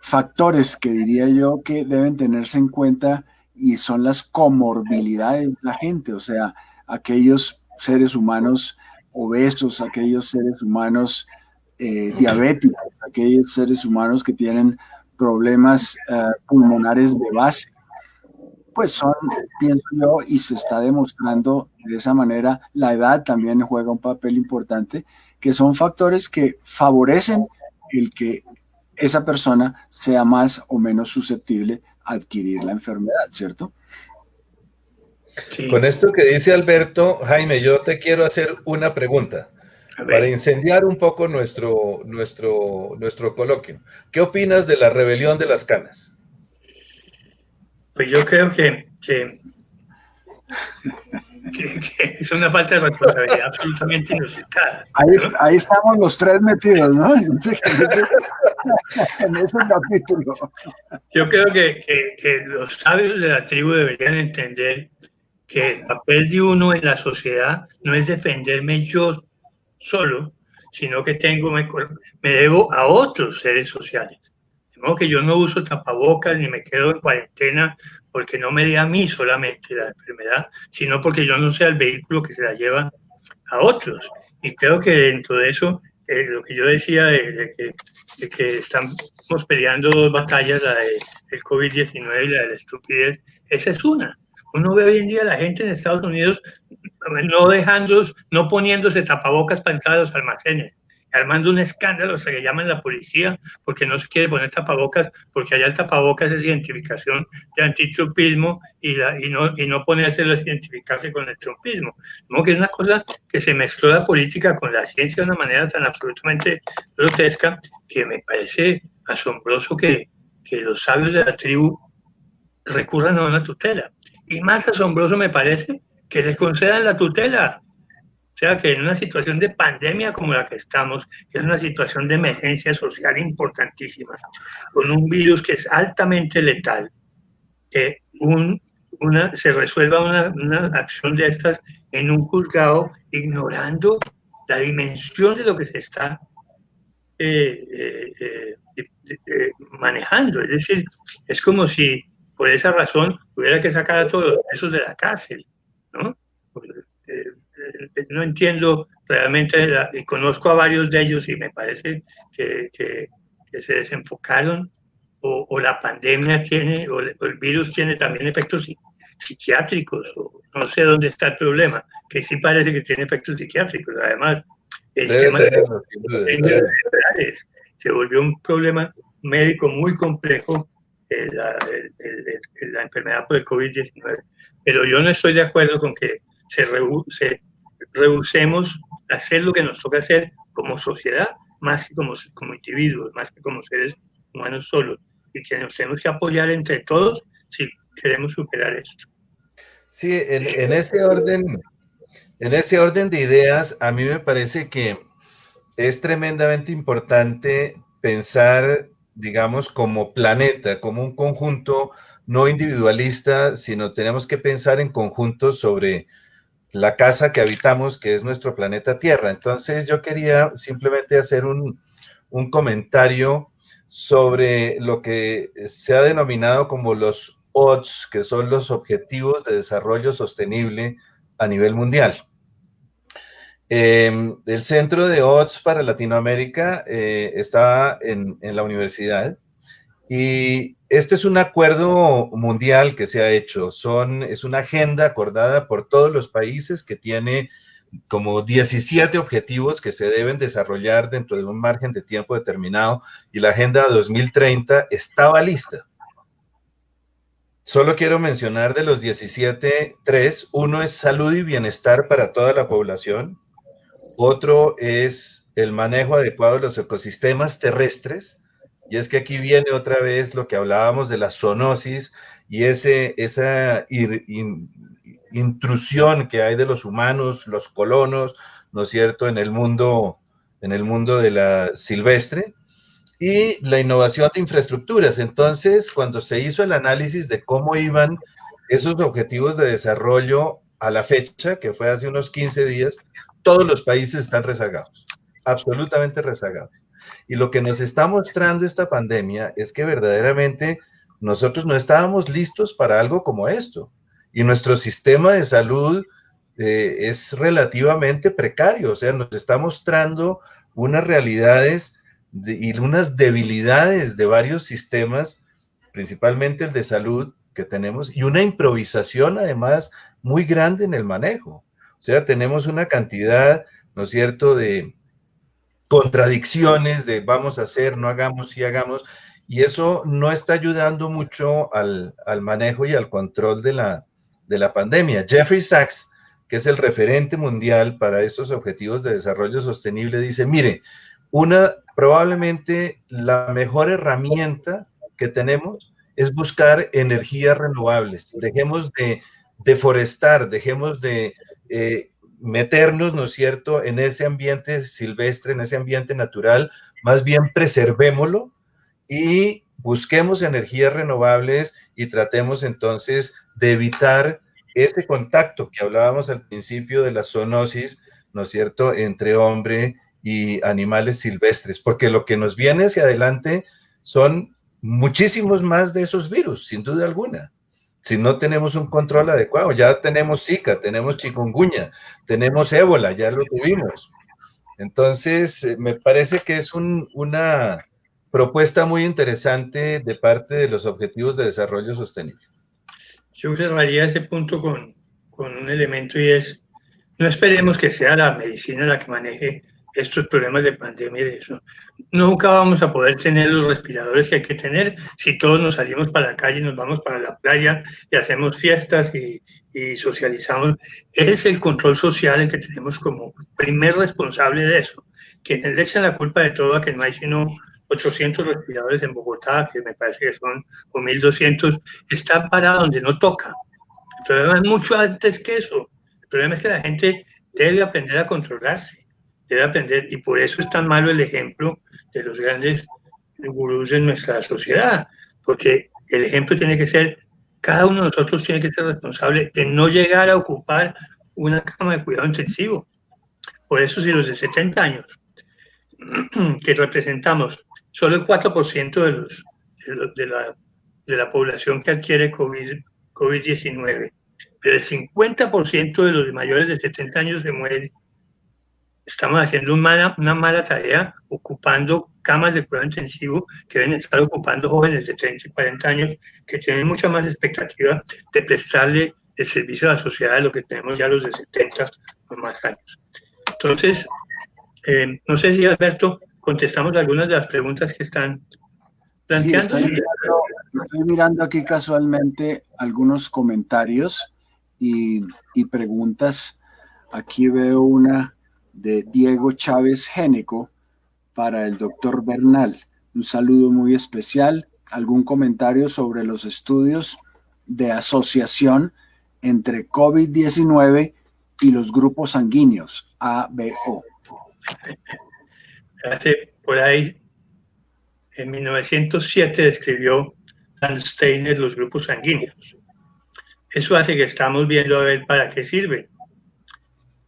factores que diría yo que deben tenerse en cuenta, y son las comorbilidades de la gente, o sea, aquellos seres humanos obesos, aquellos seres humanos diabéticos, aquellos seres humanos que tienen problemas pulmonares de base, pues son, pienso yo, y se está demostrando de esa manera, la edad también juega un papel importante, que son factores que favorecen el que esa persona sea más o menos susceptible a adquirir la enfermedad, ¿cierto?
Sí. Con esto que dice Alberto, Jaime, yo te quiero hacer una pregunta para incendiar un poco nuestro coloquio. ¿Qué opinas de la rebelión de las canas?
Pues yo creo que es una falta de responsabilidad absolutamente inusitada.
Ahí estamos los tres metidos, ¿no? En ese capítulo.
Yo creo que los sabios de la tribu deberían entender que el papel de uno en la sociedad no es defenderme yo solo, sino que me debo a otros seres sociales. De modo que yo no uso tapabocas ni me quedo en cuarentena porque no me dé a mí solamente la enfermedad, sino porque yo no sea el vehículo que se la lleva a otros. Y creo que dentro de eso, lo que yo decía de que estamos peleando dos batallas, la del COVID-19 y la de la estupidez, esa es una. Uno ve hoy en día a la gente en Estados Unidos no poniéndose tapabocas para entrar a los almacenes, armando un escándalo, o sea, que llaman la policía porque no se quiere poner tapabocas, porque allá el tapabocas es identificación de antitrumpismo y no ponérselo es identificarse con el trumpismo. Como que es una cosa que se mezcló la política con la ciencia de una manera tan absolutamente grotesca que me parece asombroso que los sabios de la tribu recurran a una tutela. Y más asombroso me parece que les concedan la tutela. O sea, que en una situación de pandemia como la que estamos, que es una situación de emergencia social importantísima, con un virus que es altamente letal, que se resuelva una acción de estas en un juzgado ignorando la dimensión de lo que se está manejando. Es decir, es como si por esa razón hubiera que sacar a todos los presos de la cárcel, ¿no? No entiendo realmente, y conozco a varios de ellos y me parece que se desenfocaron o la pandemia tiene, o el virus tiene también efectos psiquiátricos, o no sé dónde está el problema, que sí parece que tiene efectos psiquiátricos. Además, el sistema se volvió un problema médico muy complejo, la enfermedad por el COVID-19. Pero yo no estoy de acuerdo con que rehusemos hacer lo que nos toca hacer como sociedad, más que como individuos, más que como seres humanos solos, y que nos tenemos que apoyar entre todos si queremos superar esto.
Sí, en ese orden de ideas, a mí me parece que es tremendamente importante pensar, digamos, como planeta, como un conjunto no individualista, sino tenemos que pensar en conjunto sobre la casa que habitamos, que es nuestro planeta Tierra. Entonces yo quería simplemente hacer un comentario sobre lo que se ha denominado como los ODS, que son los Objetivos de Desarrollo Sostenible a nivel mundial. El Centro de ODS para Latinoamérica está en la universidad y este es un acuerdo mundial que se ha hecho. Es una agenda acordada por todos los países que tiene como 17 objetivos que se deben desarrollar dentro de un margen de tiempo determinado y la Agenda 2030 estaba lista. Solo quiero mencionar de los 17, 3. Uno es salud y bienestar para toda la población. Otro es el manejo adecuado de los ecosistemas terrestres. Y es que aquí viene otra vez lo que hablábamos de la zoonosis y esa intrusión que hay de los humanos, los colonos, ¿no es cierto?, en el mundo de la silvestre. Y la innovación de infraestructuras. Entonces, cuando se hizo el análisis de cómo iban esos objetivos de desarrollo a la fecha, que fue hace unos 15 días, todos los países están rezagados, absolutamente rezagados. Y lo que nos está mostrando esta pandemia es que verdaderamente nosotros no estábamos listos para algo como esto. Y nuestro sistema de salud es relativamente precario, o sea, nos está mostrando unas realidades y unas debilidades de varios sistemas, principalmente el de salud que tenemos, y una improvisación además muy grande en el manejo. O sea, tenemos una cantidad, ¿no es cierto?, de contradicciones de vamos a hacer, no hagamos, sí hagamos, y eso no está ayudando mucho al manejo y al control de la pandemia. Jeffrey Sachs, que es el referente mundial para estos objetivos de desarrollo sostenible, dice, mire, probablemente la mejor herramienta que tenemos es buscar energías renovables. Dejemos de deforestar, dejemos de meternos, ¿no es cierto?, en ese ambiente silvestre, en ese ambiente natural, más bien preservémoslo y busquemos energías renovables y tratemos entonces de evitar ese contacto que hablábamos al principio de la zoonosis, ¿no es cierto?, entre hombre y animales silvestres, porque lo que nos viene hacia adelante son muchísimos más de esos virus, sin duda alguna. Si no tenemos un control adecuado, ya tenemos Zika, tenemos chikungunya, tenemos ébola, ya lo tuvimos. Entonces, me parece que es una propuesta muy interesante de parte de los Objetivos de Desarrollo Sostenible.
Yo cerraría ese punto con un elemento, y es, no esperemos que sea la medicina la que maneje estos problemas de pandemia y de eso. Nunca vamos a poder tener los respiradores que hay que tener si todos nos salimos para la calle, nos vamos para la playa y hacemos fiestas y socializamos. Es el control social el que tenemos como primer responsable de eso. Quienes le echan la culpa de todo a que no hay sino 800 respiradores en Bogotá, que me parece que son, o 1.200, están parados donde no toca. El problema es mucho antes que eso. El problema es que la gente debe aprender a controlarse, debe aprender, y por eso es tan malo el ejemplo de los grandes gurús de nuestra sociedad, porque el ejemplo tiene que ser, cada uno de nosotros tiene que ser responsable de no llegar a ocupar una cama de cuidado intensivo. Por eso, si los de 70 años, que representamos solo el 4% de la población que adquiere COVID-19, pero el 50% de los mayores de 70 años se mueren, estamos haciendo una mala tarea ocupando camas de cuidado intensivo que deben estar ocupando jóvenes de 30 y 40 años que tienen mucha más expectativa de prestarle el servicio a la sociedad de lo que tenemos ya los de 70 o más años. Entonces, no sé si, Alberto, contestamos algunas de las preguntas que están planteando.
Sí, estoy mirando aquí casualmente algunos comentarios y preguntas. Aquí veo una de Diego Chávez Géneco para el doctor Bernal. Un saludo muy especial. ¿Algún comentario sobre los estudios de asociación entre COVID-19 y los grupos sanguíneos A, B, O?
Hace por ahí, en 1907 describió Hans Steiner los grupos sanguíneos. Eso hace que estamos viendo a ver para qué sirven.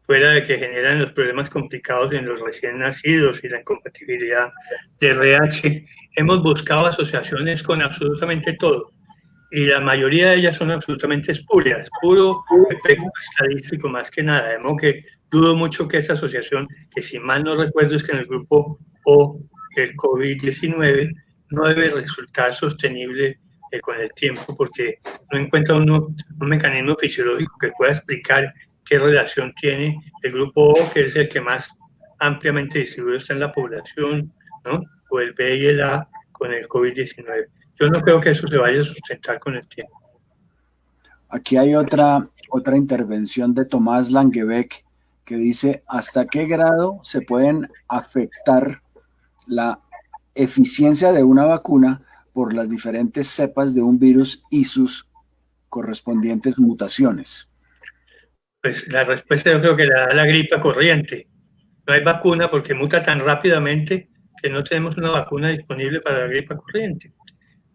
Fuera de que generan los problemas complicados en los recién nacidos y la incompatibilidad de RH, hemos buscado asociaciones con absolutamente todo. Y la mayoría de ellas son absolutamente espurias, puro efecto estadístico más que nada. De modo que dudo mucho que esa asociación, que si mal no recuerdo es que en el grupo O, el COVID-19, no debe resultar sostenible con el tiempo, porque no encuentra uno un mecanismo fisiológico que pueda explicar qué relación tiene el grupo O, que es el que más ampliamente distribuido está en la población, ¿no? O el B y el A con el COVID-19. Yo no creo que eso se vaya a sustentar con el tiempo.
Aquí hay otra intervención de Tomás Langebeck que dice: ¿hasta qué grado se pueden afectar la eficiencia de una vacuna por las diferentes cepas de un virus y sus correspondientes mutaciones?
Pues la respuesta yo creo que la da la gripe corriente. No hay vacuna porque muta tan rápidamente que no tenemos una vacuna disponible para la gripe corriente.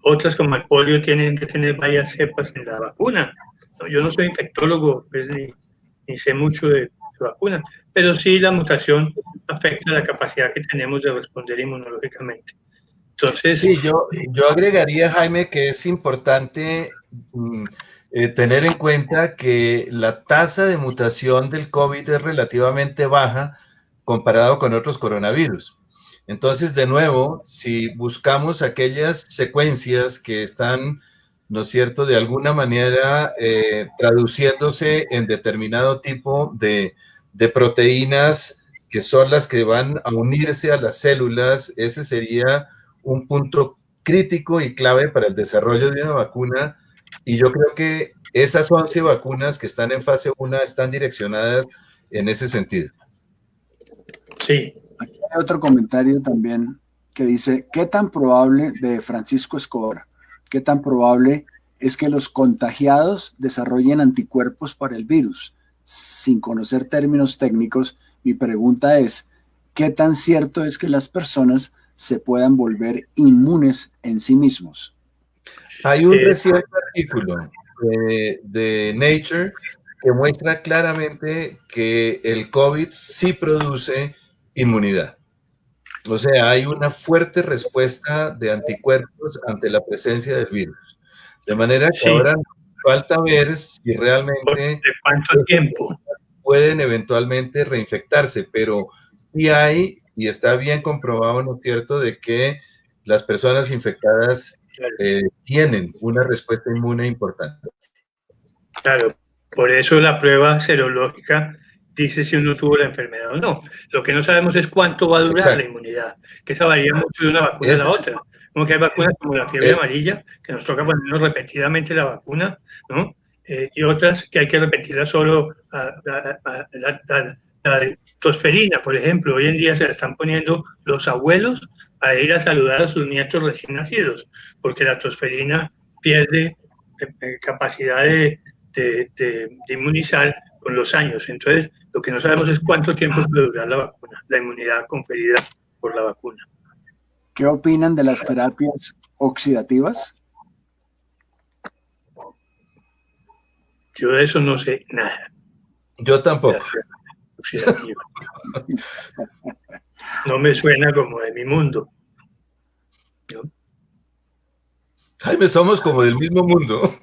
Otras, como el polio, tienen que tener varias cepas en la vacuna. Yo no soy infectólogo, pues, ni sé mucho de vacunas, pero sí la mutación afecta la capacidad que tenemos de responder inmunológicamente. Entonces,
sí, yo agregaría, Jaime, que es importante tener en cuenta que la tasa de mutación del COVID es relativamente baja comparado con otros coronavirus. Entonces, de nuevo, si buscamos aquellas secuencias que están, ¿no es cierto?, de alguna manera traduciéndose en determinado tipo de proteínas que son las que van a unirse a las células, ese sería un punto crítico y clave para el desarrollo de una vacuna. Y yo creo que esas 11 vacunas que están en fase 1 están direccionadas en ese sentido.
Sí.
Aquí hay otro comentario también que dice: ¿qué tan probable, de Francisco Escobar, qué tan probable es que los contagiados desarrollen anticuerpos para el virus? Sin conocer términos técnicos, mi pregunta es: ¿qué tan cierto es que las personas se puedan volver inmunes en sí mismos?
Hay un reciente artículo de Nature que muestra claramente que el COVID sí produce inmunidad. O sea, hay una fuerte respuesta de anticuerpos ante la presencia del virus. De manera que
Sí,
ahora falta ver si
¿por
realmente
de cuánto tiempo?
pueden eventualmente reinfectarse, pero sí hay, y está bien comprobado, ¿no es cierto?, de que las personas infectadas
Claro,
tienen una respuesta inmune importante.
claro. Por eso la prueba serológica dice si uno tuvo la enfermedad o no. Lo que no sabemos es cuánto va a durar la
Exacto.
inmunidad, que esa varía mucho de una vacuna a
Es,
la otra. Como que hay vacunas como la fiebre
es,
amarilla, que nos toca ponernos repetidamente la vacuna, ¿no? Y otras que hay que repetirla solo la tosferina, por ejemplo. Hoy en día se la están poniendo los abuelos a ir a saludar a sus nietos recién nacidos, porque la tosferina pierde capacidad de inmunizar con los años. Entonces, lo que no sabemos es cuánto tiempo puede durar la vacuna, la inmunidad conferida por la vacuna.
¿Qué opinan de las terapias oxidativas?
Yo de eso no sé nada.
yo tampoco.
Oxidativa. No me suena como de mi mundo, ¿no?
Jaime, somos como del mismo mundo.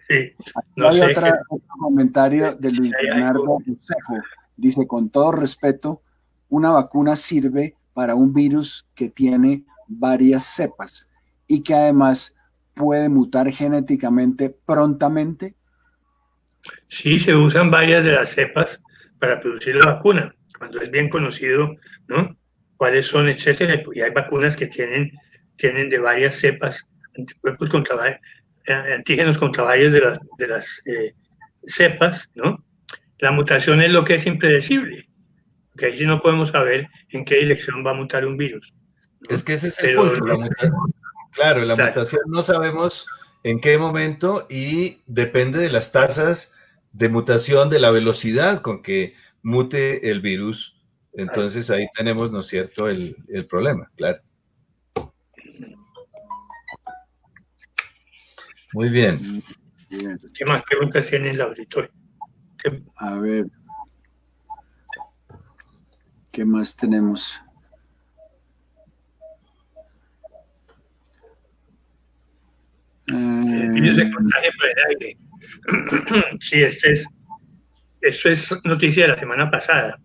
Sí,
Aquí
no
hay
sé.
otro comentario de Luis
Hay
Bernardo
algo.
Ucejo. Dice, con todo respeto, una vacuna sirve para un virus que tiene varias cepas y que además puede mutar genéticamente prontamente.
Sí, se usan varias de las cepas para producir la vacuna, cuando es bien conocido, ¿no? Cuáles son, etcétera. Y hay vacunas que tienen de varias cepas, anticuerpos contra antígenos contra varias de las cepas, ¿no? La mutación es lo que es impredecible, porque ahí sí no podemos saber en qué dirección va a mutar un virus,
Es
¿no?
que ese es el
Pero,
punto. Claro, la
claro,
mutación no sabemos en qué momento y depende de las tasas de mutación, de la velocidad con que mute el virus.
claro.
Entonces ahí tenemos, ¿no es cierto?, el problema, claro. Muy bien.
Bien.
¿Qué más preguntas tiene el auditorio?
A ver, ¿qué más tenemos?
El virus se contagia por el aire. Sí, eso es noticia de la semana pasada.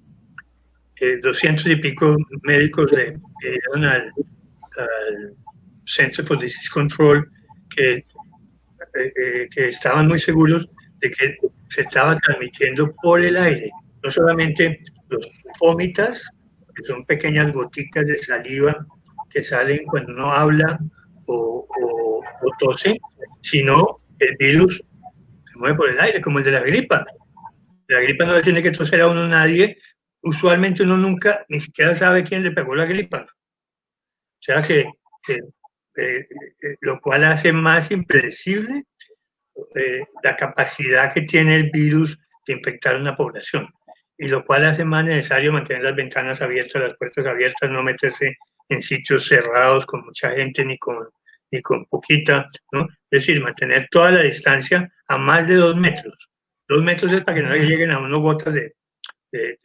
200 y pico médicos le pidieron al Center for Disease Control que estaban muy seguros de que se estaba transmitiendo por el aire. No solamente los vómitas, que son pequeñas goticas de saliva que salen cuando uno habla o tose, sino el virus se mueve por el aire, como el de la gripa. La gripa no le tiene que toser a uno nadie. Usualmente uno nunca ni siquiera sabe quién le pegó la gripa. O sea que lo cual hace más impredecible la capacidad que tiene el virus de infectar una población. Y lo cual hace más necesario mantener las ventanas abiertas, las puertas abiertas, no meterse en sitios cerrados con mucha gente ni con poquita, ¿no? Es decir, mantener toda la distancia a más de 2 metros. 2 metros es para que no le lleguen a uno gotas de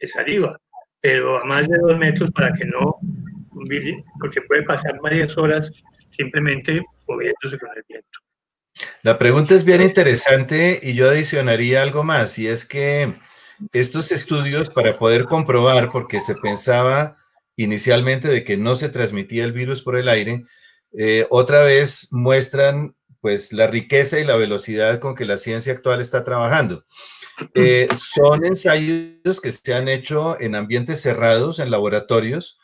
saliva, pero a más de 2 metros para que no, porque puede pasar varias horas simplemente moviéndose con el viento.
La pregunta es bien interesante y yo adicionaría algo más, y es que estos estudios para poder comprobar, porque se pensaba inicialmente de que no se transmitía el virus por el aire, otra vez muestran pues la riqueza y la velocidad con que la ciencia actual está trabajando. Son ensayos que se han hecho en ambientes cerrados, en laboratorios,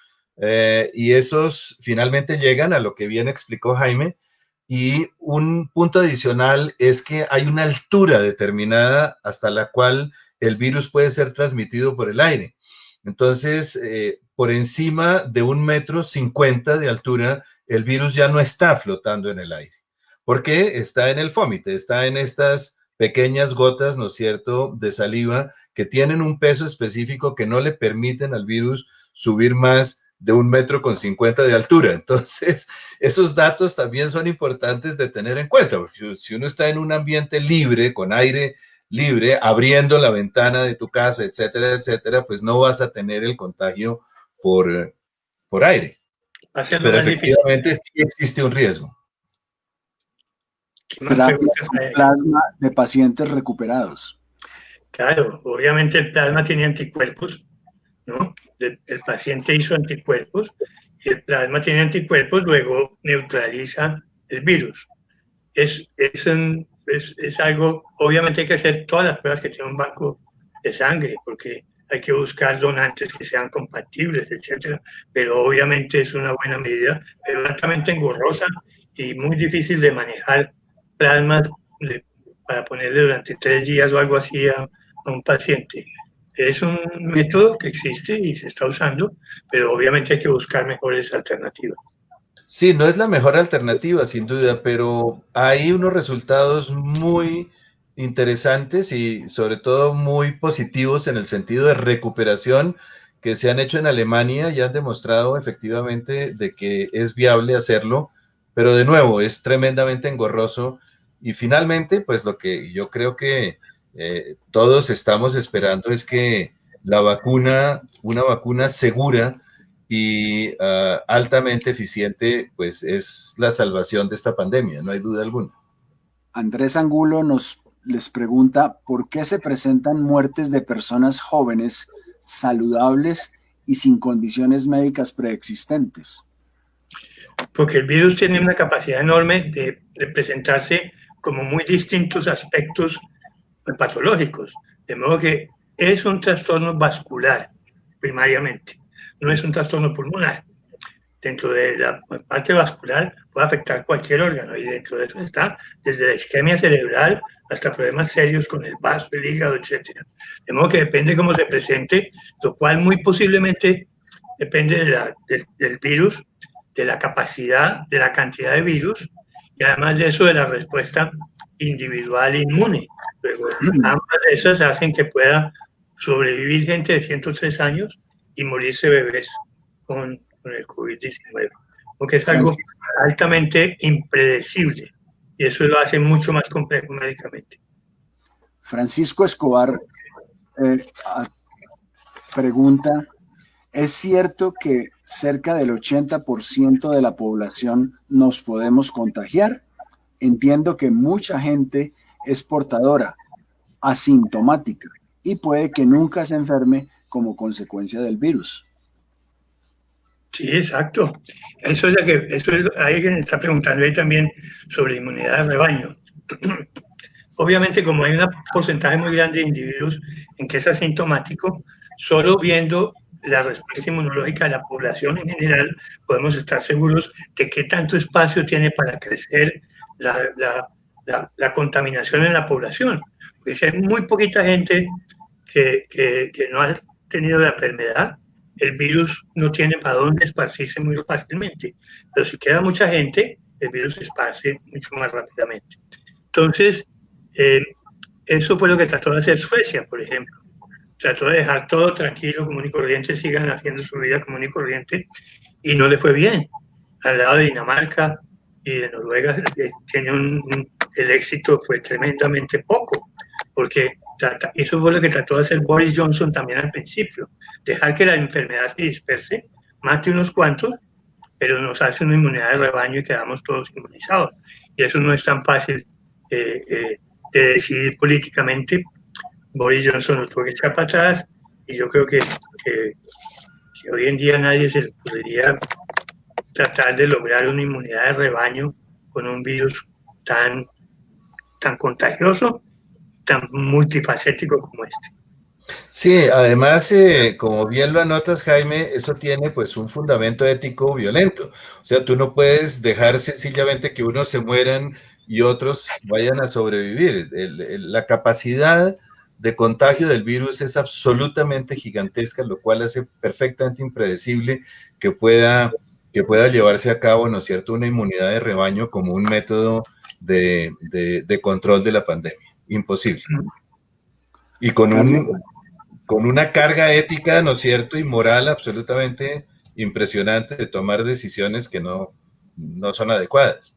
y esos finalmente llegan a lo que bien explicó Jaime. Y un punto adicional es que hay una altura determinada hasta la cual el virus puede ser transmitido por el aire. Entonces, por encima de 1,50 m de altura, el virus ya no está flotando en el aire, porque está en el fómite, está en estas pequeñas gotas, ¿no es cierto?, de saliva que tienen un peso específico que no le permiten al virus subir más de 1,50 m de altura. Entonces, esos datos también son importantes de tener en cuenta, porque si uno está en un ambiente libre, con aire libre, abriendo la ventana de tu casa, etcétera, etcétera, pues no vas a tener el contagio por aire.
Va a ser lo
Pero
más difícil.
efectivamente sí existe un riesgo.
¿Qué más
Terapia
preguntas
con
hay ahí?
plasma de pacientes recuperados.
Claro, obviamente el plasma tiene anticuerpos, ¿no? El paciente hizo anticuerpos y el plasma tiene anticuerpos, luego neutraliza el virus. Es algo, obviamente hay que hacer todas las pruebas que tiene un banco de sangre, porque hay que buscar donantes que sean compatibles, etcétera. Pero obviamente es una buena medida, pero altamente engorrosa y muy difícil de manejar plasmas para ponerle durante 3 días o algo así a un paciente. Es un método que existe y se está usando, pero obviamente hay que buscar mejores alternativas.
Sí, no es la mejor alternativa, sin duda, pero hay unos resultados muy interesantes y sobre todo muy positivos en el sentido de recuperación que se han hecho en Alemania y han demostrado efectivamente de que es viable hacerlo, pero de nuevo es tremendamente engorroso y finalmente, pues lo que yo creo que todos estamos esperando es que la vacuna, una vacuna segura, y altamente eficiente, pues es la salvación de esta pandemia, no hay duda alguna.
Andrés Angulo les pregunta por qué se presentan muertes de personas jóvenes, saludables y sin condiciones médicas preexistentes.
Porque el virus tiene una capacidad enorme de presentarse como muy distintos aspectos patológicos, de modo que es un trastorno vascular primariamente, no es un trastorno pulmonar. Dentro de la parte vascular puede afectar cualquier órgano y dentro de eso está desde la isquemia cerebral hasta problemas serios con el vaso, el hígado, etc. De modo que depende cómo se presente, lo cual muy posiblemente depende del virus, de la capacidad, de la cantidad de virus y además de eso de la respuesta individual e inmune. Luego, ambas de esas hacen que pueda sobrevivir gente de 103 años y morirse bebés con el COVID-19, porque es algo altamente impredecible y eso lo hace mucho más complejo médicamente.
Francisco Escobar pregunta, ¿es cierto que cerca del 80% de la población nos podemos contagiar? Entiendo que mucha gente es portadora, asintomática, y puede que nunca se enferme como consecuencia del virus.
Sí, exacto. Eso es alguien está preguntando ahí también sobre inmunidad de rebaño. Obviamente, como hay un porcentaje muy grande de individuos en que es asintomático, solo viendo la respuesta inmunológica de la población en general, podemos estar seguros de qué tanto espacio tiene para crecer la contaminación en la población. Porque si hay muy poquita gente que no ha tenido la enfermedad, el virus no tiene para dónde esparcirse muy fácilmente. Pero si queda mucha gente, el virus se esparce mucho más rápidamente. Entonces, eso fue lo que trató de hacer Suecia, por ejemplo. Trató de dejar todo tranquilo, común y corriente, sigan haciendo su vida común y corriente, y no le fue bien. Al lado de Dinamarca y de Noruega, el éxito fue tremendamente poco, porque eso fue lo que trató de hacer Boris Johnson también al principio, dejar que la enfermedad se disperse, mate unos cuantos, pero nos hace una inmunidad de rebaño y quedamos todos inmunizados. Y eso no es tan fácil de decidir políticamente. Boris Johnson lo tuvo que echar para atrás y yo creo que hoy en día nadie se le podría tratar de lograr una inmunidad de rebaño con un virus tan contagioso, tan multifacético como este.
Sí, además, como bien lo anotas, Jaime, eso tiene pues un fundamento ético violento. O sea, tú no puedes dejar sencillamente que unos se mueran y otros vayan a sobrevivir. La capacidad de contagio del virus es absolutamente gigantesca, lo cual hace perfectamente impredecible que pueda llevarse a cabo, ¿no es cierto?, una inmunidad de rebaño como un método de control de la pandemia. Imposible. Y con una carga ética, ¿no es cierto?, y moral absolutamente impresionante de tomar decisiones que no son adecuadas.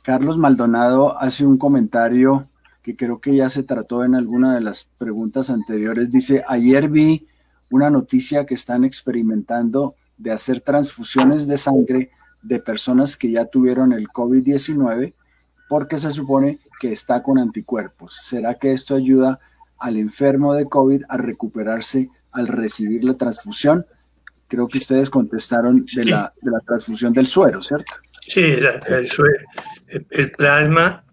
Carlos Maldonado hace un comentario que creo que ya se trató en alguna de las preguntas anteriores. Dice, ayer vi una noticia que están experimentando de hacer transfusiones de sangre de personas que ya tuvieron el COVID-19 porque se supone que está con anticuerpos. ¿Será que esto ayuda al enfermo de COVID a recuperarse al recibir la transfusión? Creo que ustedes contestaron de la transfusión del suero, ¿cierto?
Sí, el plasma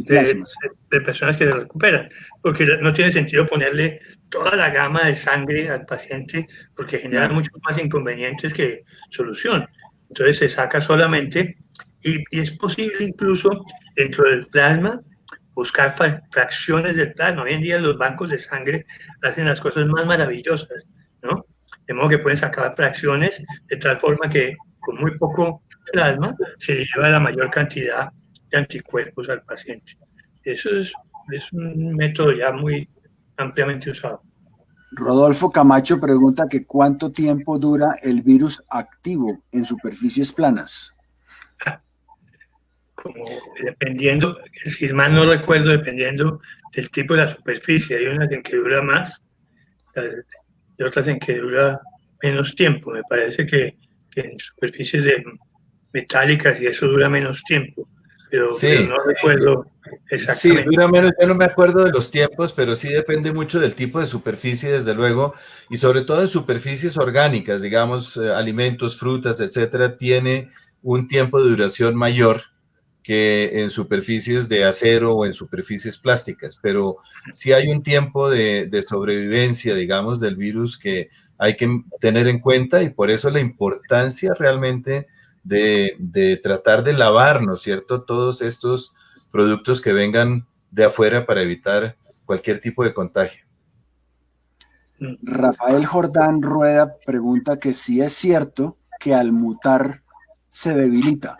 Plasma, sí.
de personas que se recuperan, porque no tiene sentido ponerle toda la gama de sangre al paciente, porque genera muchos más inconvenientes que solución. Entonces se saca solamente, y es posible incluso dentro del plasma buscar fracciones del plasma. Hoy en día los bancos de sangre hacen las cosas más maravillosas, ¿no? De modo que pueden sacar fracciones de tal forma que con muy poco plasma se lleva la mayor cantidad de anticuerpos al paciente. Eso es un método ya muy ampliamente usado.
Rodolfo Camacho pregunta que ¿cuánto tiempo dura el virus activo en superficies planas?
Como dependiendo, si mal no recuerdo, dependiendo del tipo de la superficie, hay unas en que dura más y otras en que dura menos tiempo. Me parece que en superficies metálicas y eso dura menos tiempo, pero no recuerdo exactamente.
Sí, dura menos, yo no me acuerdo de los tiempos, pero sí depende mucho del tipo de superficie, desde luego, y sobre todo en superficies orgánicas, digamos, alimentos, frutas, etcétera, tiene un tiempo de duración mayor que en superficies de acero o en superficies plásticas, pero sí hay un tiempo de sobrevivencia, digamos, del virus que hay que tener en cuenta, y por eso la importancia realmente de tratar de lavar, ¿no es cierto?, todos estos productos que vengan de afuera para evitar cualquier tipo de contagio.
Rafael Jordán Rueda pregunta que si es cierto que al mutar se debilita.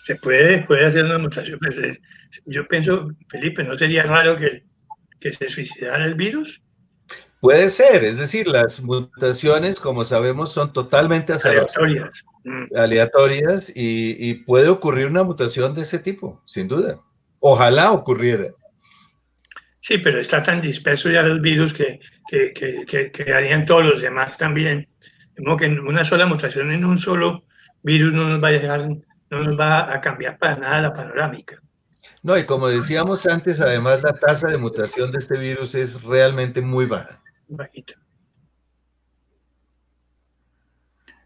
Se puede hacer una mutación. Yo pienso, Felipe, ¿no sería raro que se suicidara el virus?
Puede ser, es decir, las mutaciones, como sabemos, son totalmente azarosas, aleatorias, y puede ocurrir una mutación de ese tipo, sin duda. Ojalá ocurriera.
Sí, pero está tan disperso ya el virus que harían todos los demás también. De modo que una sola mutación en un solo virus no nos va a dejar, no nos va a cambiar para nada la panorámica.
No, y como decíamos antes, además la tasa de mutación de este virus es realmente muy baja.
Bajita.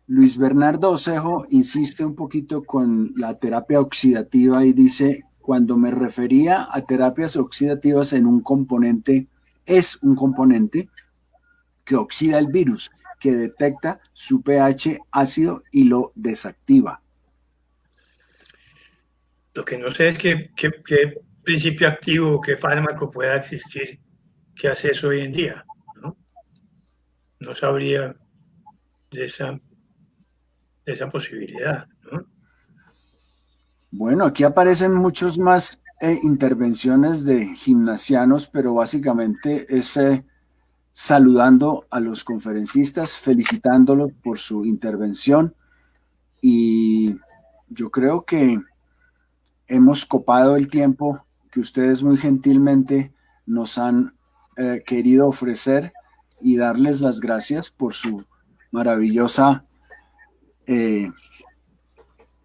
Luis Bernardo Osejo insiste un poquito con la terapia oxidativa y dice, cuando me refería a terapias oxidativas en un componente, es un componente que oxida el virus, que detecta su pH ácido y lo desactiva.
Lo que no sé es qué principio activo o qué fármaco pueda existir que hace eso hoy en día, ¿no? No sabría de esa posibilidad, ¿no?
Bueno, aquí aparecen muchos más intervenciones de gimnasianos, pero básicamente es saludando a los conferencistas, felicitándolos por su intervención, y yo creo que hemos copado el tiempo que ustedes muy gentilmente nos han querido ofrecer, y darles las gracias por su maravillosa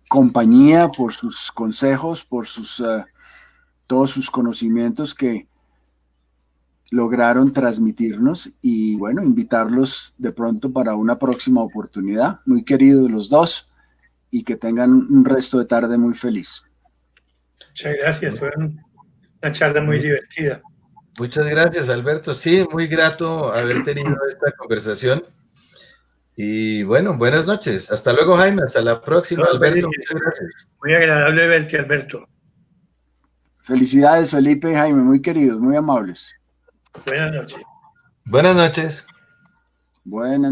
compañía, por sus consejos, por todos sus conocimientos que lograron transmitirnos, y bueno, invitarlos de pronto para una próxima oportunidad. Muy queridos los dos, y que tengan un resto de tarde muy feliz.
Muchas gracias, fue una charla muy divertida.
Muchas gracias, Alberto. Sí, muy grato haber tenido esta conversación. Y bueno, buenas noches. Hasta luego, Jaime. Hasta la próxima, Alberto. Muchas gracias.
Muy agradable verte, Alberto.
Felicidades, Felipe y Jaime, muy queridos, muy amables.
Buenas noches.
Buenas noches.
Buenas noches.